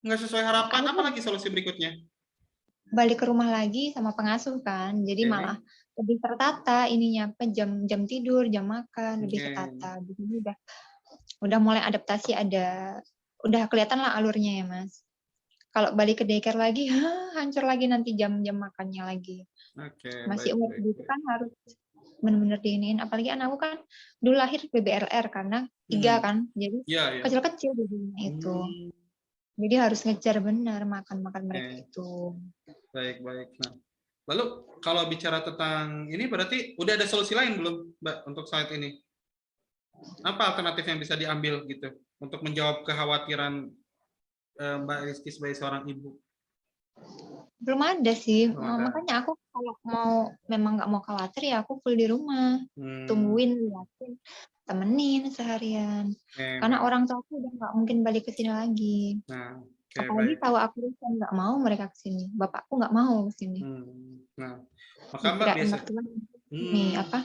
S1: nggak sesuai harapan, apa lagi solusi berikutnya?
S2: Balik ke rumah lagi sama pengasuh kan, jadi malah lebih tertata ininya, jam tidur, jam makan lebih tertata. Jadi udah mulai adaptasi, udah kelihatan lah alurnya ya Mas. Kalau balik ke daycare lagi, hancur lagi nanti jam-jam makannya lagi. Masih umur segitu kan harus benar-benar diinin. Apalagi anakku kan dulu lahir BBRR karena 3 kan, jadi kecil-kecil babynya itu. Jadi harus ngejar benar makan mereka itu.
S1: Baik. Nah, lalu kalau bicara tentang ini berarti udah ada solusi lain belum, Mbak, untuk saat ini? Apa alternatif yang bisa diambil gitu untuk menjawab kekhawatiran Mbak Rizky sebagai seorang ibu?
S2: Belum ada sih, makanya aku kalau memang nggak mau khawatir ya aku full di rumah, tungguin, liatin, temenin seharian. Karena orang tua aku udah nggak mungkin balik ke sini lagi. Apalagi tahu aku nggak mau mereka ke sini, bapakku nggak mau ke sini.
S1: Nah, maka Mbak biasa
S2: nih apa?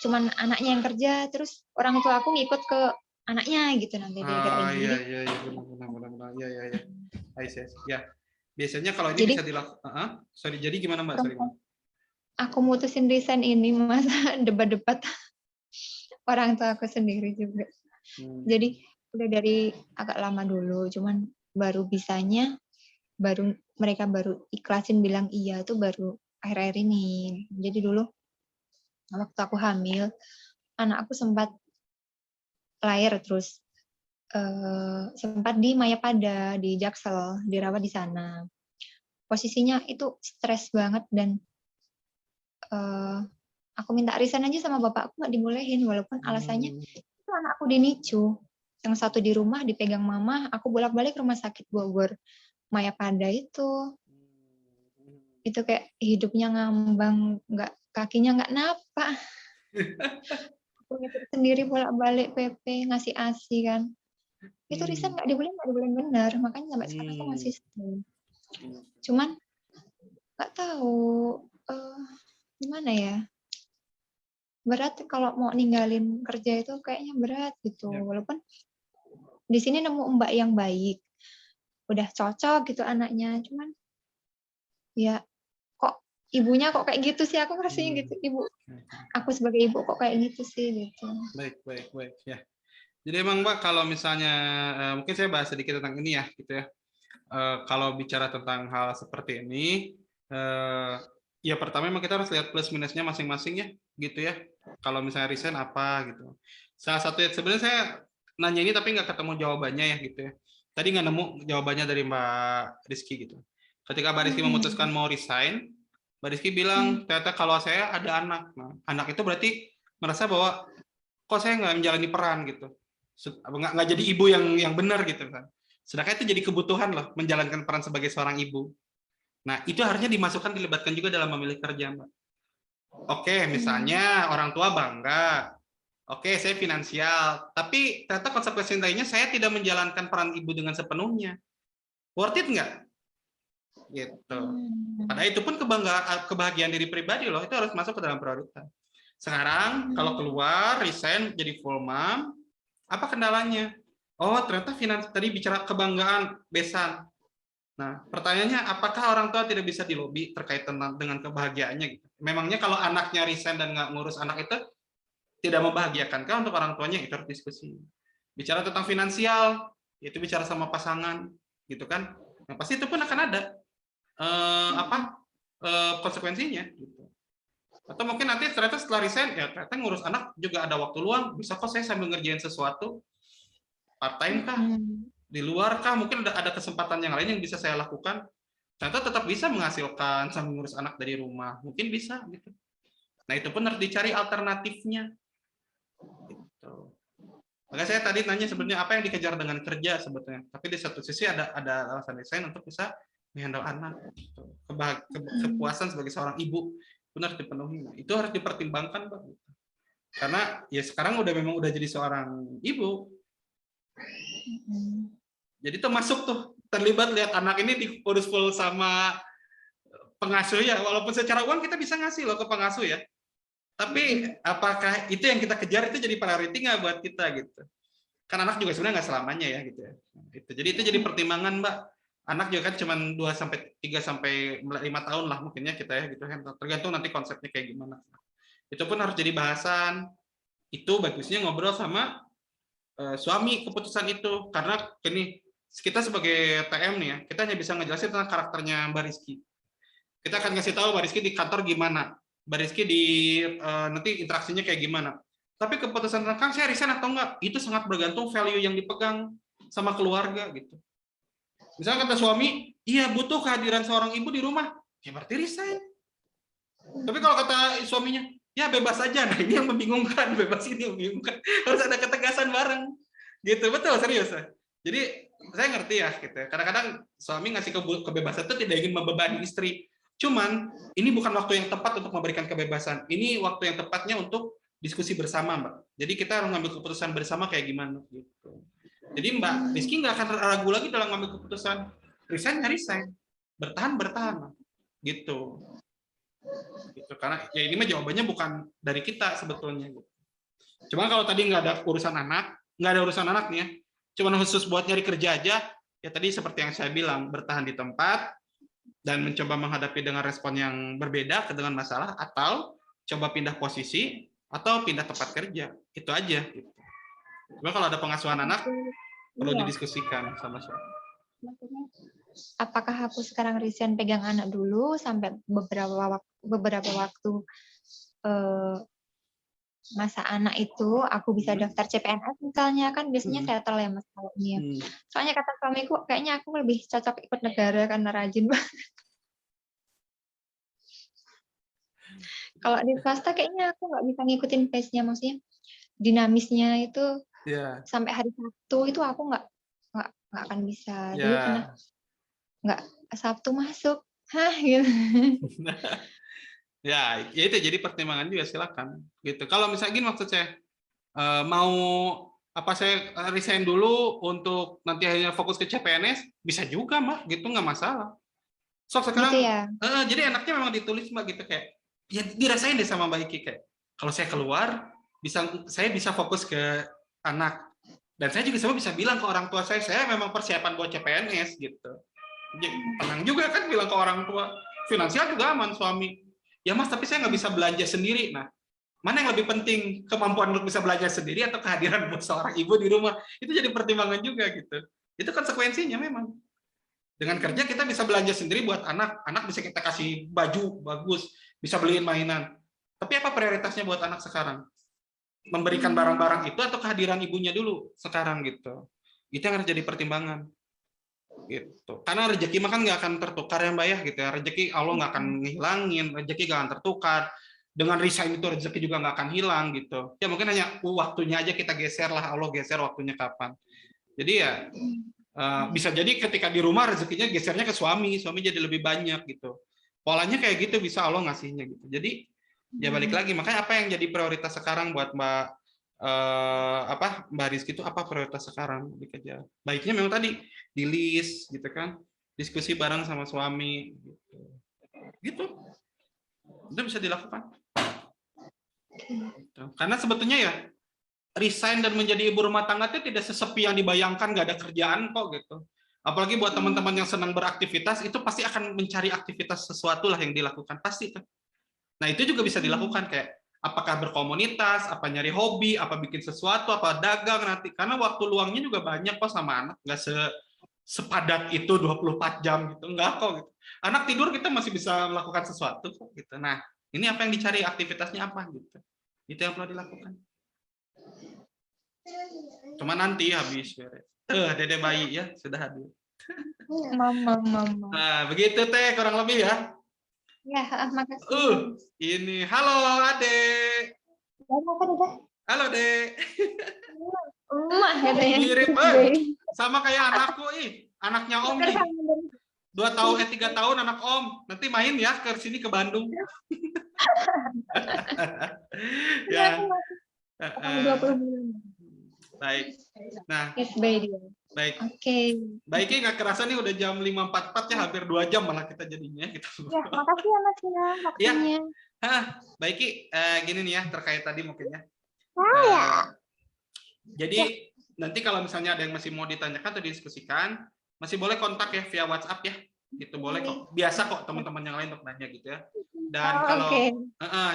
S2: Cuman anaknya yang kerja, terus orang tua aku ngikut ke anaknya gitu nanti
S1: benar. Ya. Biasanya kalau ini bisa dilakukan. Jadi gimana Mbak?
S2: Aku mutusin resign ini masa debat-debat orang tua aku sendiri juga. Jadi udah dari agak lama dulu, cuman mereka baru ikhlasin bilang iya tuh baru akhir-akhir ini. Jadi dulu waktu aku hamil, anak aku sempat lahir terus sempat di Mayapada, di Jaksel, dirawat di sana. Posisinya itu stres banget dan aku minta resign aja sama bapakku nggak dibolehin, walaupun alasannya itu anakku di NICU. Yang satu di rumah dipegang mama, aku bolak-balik rumah sakit Bogor. Mayapada itu kayak hidupnya ngambang, kakinya nggak napak. Aku nyetir sendiri bolak-balik PP, ngasih ASI kan. Itu resign nggak dibolehin benar, makanya sampai sekarang aku masih sedih. Cuman nggak tahu gimana ya, berat kalau mau ninggalin kerja itu kayaknya berat gitu. Walaupun di sini nemu mbak yang baik, udah cocok gitu anaknya, cuman ya kok ibunya kok kayak gitu sih, aku rasanya gitu. Aku sebagai ibu kok kayak gitu sih gitu.
S1: Baik ya. Jadi emang Mbak kalau misalnya mungkin saya bahas sedikit tentang ini ya gitu ya. Kalau bicara tentang hal seperti ini, ya pertama memang kita harus lihat plus minusnya masing-masing ya gitu ya. Kalau misalnya resign apa gitu. Salah satu sebenarnya saya nanya ini tapi nggak ketemu jawabannya ya gitu ya. Tadi nggak nemu jawabannya dari Mbak Rizky gitu. Ketika Mbak Rizky memutuskan mau resign, Mbak Rizky bilang ternyata kalau saya ada anak. Nah, anak itu berarti merasa bahwa kok saya nggak menjalani peran gitu, nggak jadi ibu yang benar gitu kan. Sedangkan itu jadi kebutuhan loh, menjalankan peran sebagai seorang ibu. Nah, itu harusnya dilibatkan juga dalam memilih kerja, Mbak. Oke, misalnya orang tua bangga. Oke, saya finansial. Tapi ternyata konsekuensi lainnya saya tidak menjalankan peran ibu dengan sepenuhnya. Worth it nggak? Gitu. Padahal itu pun kebahagiaan diri pribadi loh, itu harus masuk ke dalam prioritas. Sekarang, kalau keluar, resign, jadi full mom, apa kendalanya? Oh, ternyata tadi bicara kebanggaan, besan. Nah, pertanyaannya, apakah orang tua tidak bisa dilobi terkait dengan kebahagiaannya? Gitu? Memangnya kalau anaknya resign dan nggak ngurus anak itu, tidak membahagiakan kah untuk orang tuanya? Itu harus diskusi. Bicara tentang finansial, itu bicara sama pasangan, gitu kan? Nah, pasti itu pun akan ada konsekuensinya. Gitu. Atau mungkin nanti ternyata setelah resign, ya ternyata ngurus anak juga ada waktu luang, bisa kok saya sambil ngerjain sesuatu, part-time kah? Di luar kah? Mungkin ada kesempatan yang lain yang bisa saya lakukan. Ternyata tetap bisa menghasilkan sambil ngurus anak dari rumah. Mungkin bisa. Gitu. Nah, itu pun harus dicari alternatifnya. Gitu. Makanya saya tadi nanya sebenarnya apa yang dikejar dengan kerja sebetulnya. Tapi di satu sisi ada alasan desain untuk bisa menghandle anak, gitu. Kepuasan sebagai seorang ibu benar dipenuhi. Nah, itu harus dipertimbangkan, Mbak. Karena ya sekarang memang udah jadi seorang ibu. Jadi termasuk tuh terlibat lihat anak ini diurus full sama pengasuh ya, walaupun secara uang kita bisa ngasih loh ke pengasuh ya. Tapi apakah itu yang kita kejar itu jadi priority nggak buat kita gitu? Kan anak juga sebenarnya nggak selamanya ya gitu ya. Gitu. Jadi itu jadi pertimbangan, Mbak. Anak juga kan cuma 2 sampai 3 sampai 5 tahun lah mungkinnya kita ya gitu kan. Tergantung nanti konsepnya kayak gimana. Itu pun harus jadi bahasan. Itu bagusnya ngobrol sama suami keputusan itu, karena ini kita sebagai TM nih ya, kita hanya bisa ngejelasin tentang karakternya Mbak Rizky. Kita akan ngasih tahu Mbak Rizky di kantor gimana, Mbak Rizky di nanti interaksinya kayak gimana. Tapi keputusan tentang Kang saya resign atau enggak, itu sangat bergantung value yang dipegang sama keluarga gitu. Misalnya kata suami, iya butuh kehadiran seorang ibu di rumah, ya berarti resign. Tapi kalau kata suaminya, ya bebas aja. Nah ini yang membingungkan, bebas ini yang membingungkan. Harus ada ketegasan bareng. Gitu, betul, serius. Jadi saya ngerti ya, gitu. Kadang-kadang suami ngasih kebebasan itu tidak ingin membebani istri. Cuman ini bukan waktu yang tepat untuk memberikan kebebasan. Ini waktu yang tepatnya untuk diskusi bersama, Mbak. Jadi kita harus ngambil keputusan bersama kayak gimana. Gitu. Jadi Mbak Rizky nggak akan ragu lagi dalam ngambil keputusan. Resign ya resign, bertahan bertahan. Gitu. Gitu. Karena ya ini mah jawabannya bukan dari kita sebetulnya. Cuma kalau tadi nggak ada urusan anak nih ya, cuma khusus buat nyari kerja aja, ya tadi seperti yang saya bilang, bertahan di tempat dan mencoba menghadapi dengan respon yang berbeda dengan masalah, atau coba pindah posisi atau pindah tempat kerja, itu aja. Gitu. Cuma kalau ada pengasuhan anak perlu didiskusikan sama suami.
S2: Apakah aku sekarang resign pegang anak dulu sampai beberapa waktu masa anak itu aku bisa daftar CPNS misalnya, kan biasanya settle ya Mas kalau ini ya. Soalnya kata suamiku kayaknya aku lebih cocok ikut negara karena rajin banget. Kalau di swasta kayaknya aku nggak bisa ngikutin pace-nya, maksudnya dinamisnya itu sampai hari Sabtu itu aku nggak akan bisa. Dulu pernah nggak Sabtu masuk, gitu.
S1: Ya itu jadi pertimbangan juga, silakan gitu. Kalau misalnya gini, maksud saya mau saya resign dulu untuk nanti hanya fokus ke CPNS, bisa juga Mbak, gitu nggak masalah. Sekarang
S2: gitu ya?
S1: Jadi enaknya memang ditulis Mbak gitu, kayak ya dirasain deh sama Mbak Iki, kayak kalau saya keluar saya bisa fokus ke anak, dan saya juga sama bisa bilang ke orang tua saya memang persiapan buat CPNS gitu. Tenang juga kan bilang ke orang tua, finansial juga aman suami. Ya Mas, tapi saya nggak bisa belanja sendiri. Nah, mana yang lebih penting, kemampuan untuk bisa belanja sendiri atau kehadiran buat seorang ibu di rumah? Itu jadi pertimbangan juga gitu. Itu konsekuensinya memang. Dengan kerja kita bisa belanja sendiri buat anak bisa kita kasih baju bagus, bisa beliin mainan. Tapi apa prioritasnya buat anak sekarang? Memberikan barang-barang itu atau kehadiran ibunya dulu sekarang gitu. Itu yang harus jadi pertimbangan. Gitu. Karena rezeki mah kan nggak akan tertukar ya Mbak ya gitu ya. Rezeki Allah nggak akan ngilangin, rezeki nggak akan tertukar. Dengan resign itu rezeki juga nggak akan hilang gitu. Ya mungkin hanya waktunya aja kita geser lah, Allah geser waktunya kapan. Jadi ya bisa jadi ketika di rumah rezekinya gesernya ke suami jadi lebih banyak gitu. Polanya kayak gitu bisa Allah ngasihnya gitu. Jadi ya balik lagi, makanya apa yang jadi prioritas sekarang buat Mbak Rizky itu apa prioritas sekarang dikejar. Baiknya memang tadi di list gitu kan, diskusi bareng sama suami gitu. Itu bisa dilakukan gitu. Karena sebetulnya ya resign dan menjadi ibu rumah tangga itu tidak sesepi yang dibayangkan, nggak ada kerjaan kok gitu. Apalagi buat teman-teman yang senang beraktivitas, itu pasti akan mencari aktivitas sesuatu lah yang dilakukan, pasti tuh. Nah itu juga bisa dilakukan, kayak apakah berkomunitas, apa nyari hobi, apa bikin sesuatu, apa dagang nanti. Karena waktu luangnya juga banyak kok sama anak, nggak sepadat itu 24 jam gitu, enggak kok gitu. Anak tidur kita masih bisa melakukan sesuatu kok gitu. Nah, ini apa yang dicari, aktivitasnya apa gitu. Itu yang perlu dilakukan. Cuma nanti habis beres. Dede bayi ya sudah hadir.
S2: Mama.
S1: Nah, begitu Teh kurang lebih ya.
S2: Ya, makasih.
S1: Ini halo Adek. Halo Dek.
S2: Emak katanya.
S1: Mirip sama kayak anakku, anaknya Om nih. 3 tahun anak Om. Nanti main ya ke sini ke Bandung. Ya.
S2: Aku 20 bulan.
S1: Baik. Nah,
S2: Yes, baby.
S1: baik.
S2: Oke.
S1: Baiknya nggak kerasa nih udah jam 5.44 ya, hampir 2 jam malah kita jadinya gitu.
S2: Ya, makasih ya Mas ya waktunya.
S1: Baiki, gini nih ya terkait tadi mungkin ya. Jadi nanti kalau misalnya ada yang masih mau ditanyakan atau didiskusikan, masih boleh kontak ya via WhatsApp ya. Gitu boleh kok. Biasa kok teman-teman yang lain untuk nanya gitu ya. Dan kalau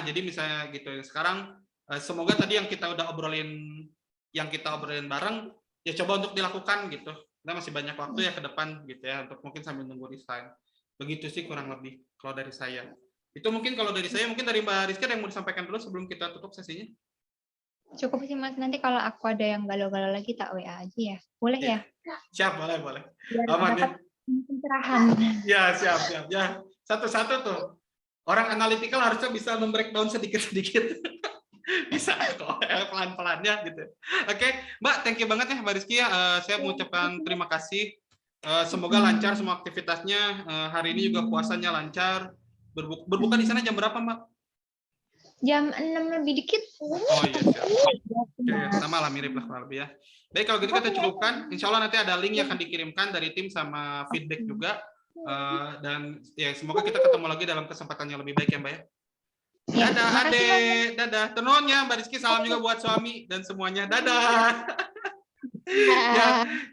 S1: jadi misalnya gitu sekarang semoga tadi yang kita obrolin bareng ya coba untuk dilakukan gitu. Kita masih banyak waktu ya ke depan gitu ya untuk mungkin sambil nunggu resign. Begitu sih kurang lebih kalau dari saya. Itu mungkin kalau dari saya, mungkin dari Mbak Rizky ada yang mau disampaikan dulu sebelum kita tutup sesinya.
S2: Cukup sih Mas, nanti kalau aku ada yang galau-galau lagi tak WA aja ya. Boleh ya?
S1: Siap, boleh.
S2: Biar
S1: Aman ya.
S2: dapat pencerahan.
S1: Ya, siap. Ya, satu-satu tuh. Orang analytical harusnya bisa membreakdown sedikit-sedikit. Bisa kok, pelan-pelannya gitu. Oke, Mbak, thank you banget ya Mbak Rizky ya. Saya mengucapkan terima kasih. Semoga lancar semua aktivitasnya. Hari ini juga puasanya lancar. Berbuka di sana jam berapa, Mbak?
S2: Jam 6 lebih dikit.
S1: Oh iya, siap. Oke, sama lah mirip lah kurang lebih ya. Baik, kalau gitu kita cukupkan. Insya Allah nanti ada link yang akan dikirimkan dari tim sama feedback juga. Dan ya semoga kita ketemu lagi dalam kesempatan yang lebih baik ya Mbak ya. Dadah adek, dadah. Tenonnya Mbak Rizky, salam juga buat suami dan semuanya. Dadah.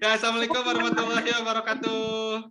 S1: Ya, assalamualaikum warahmatullahi wabarakatuh.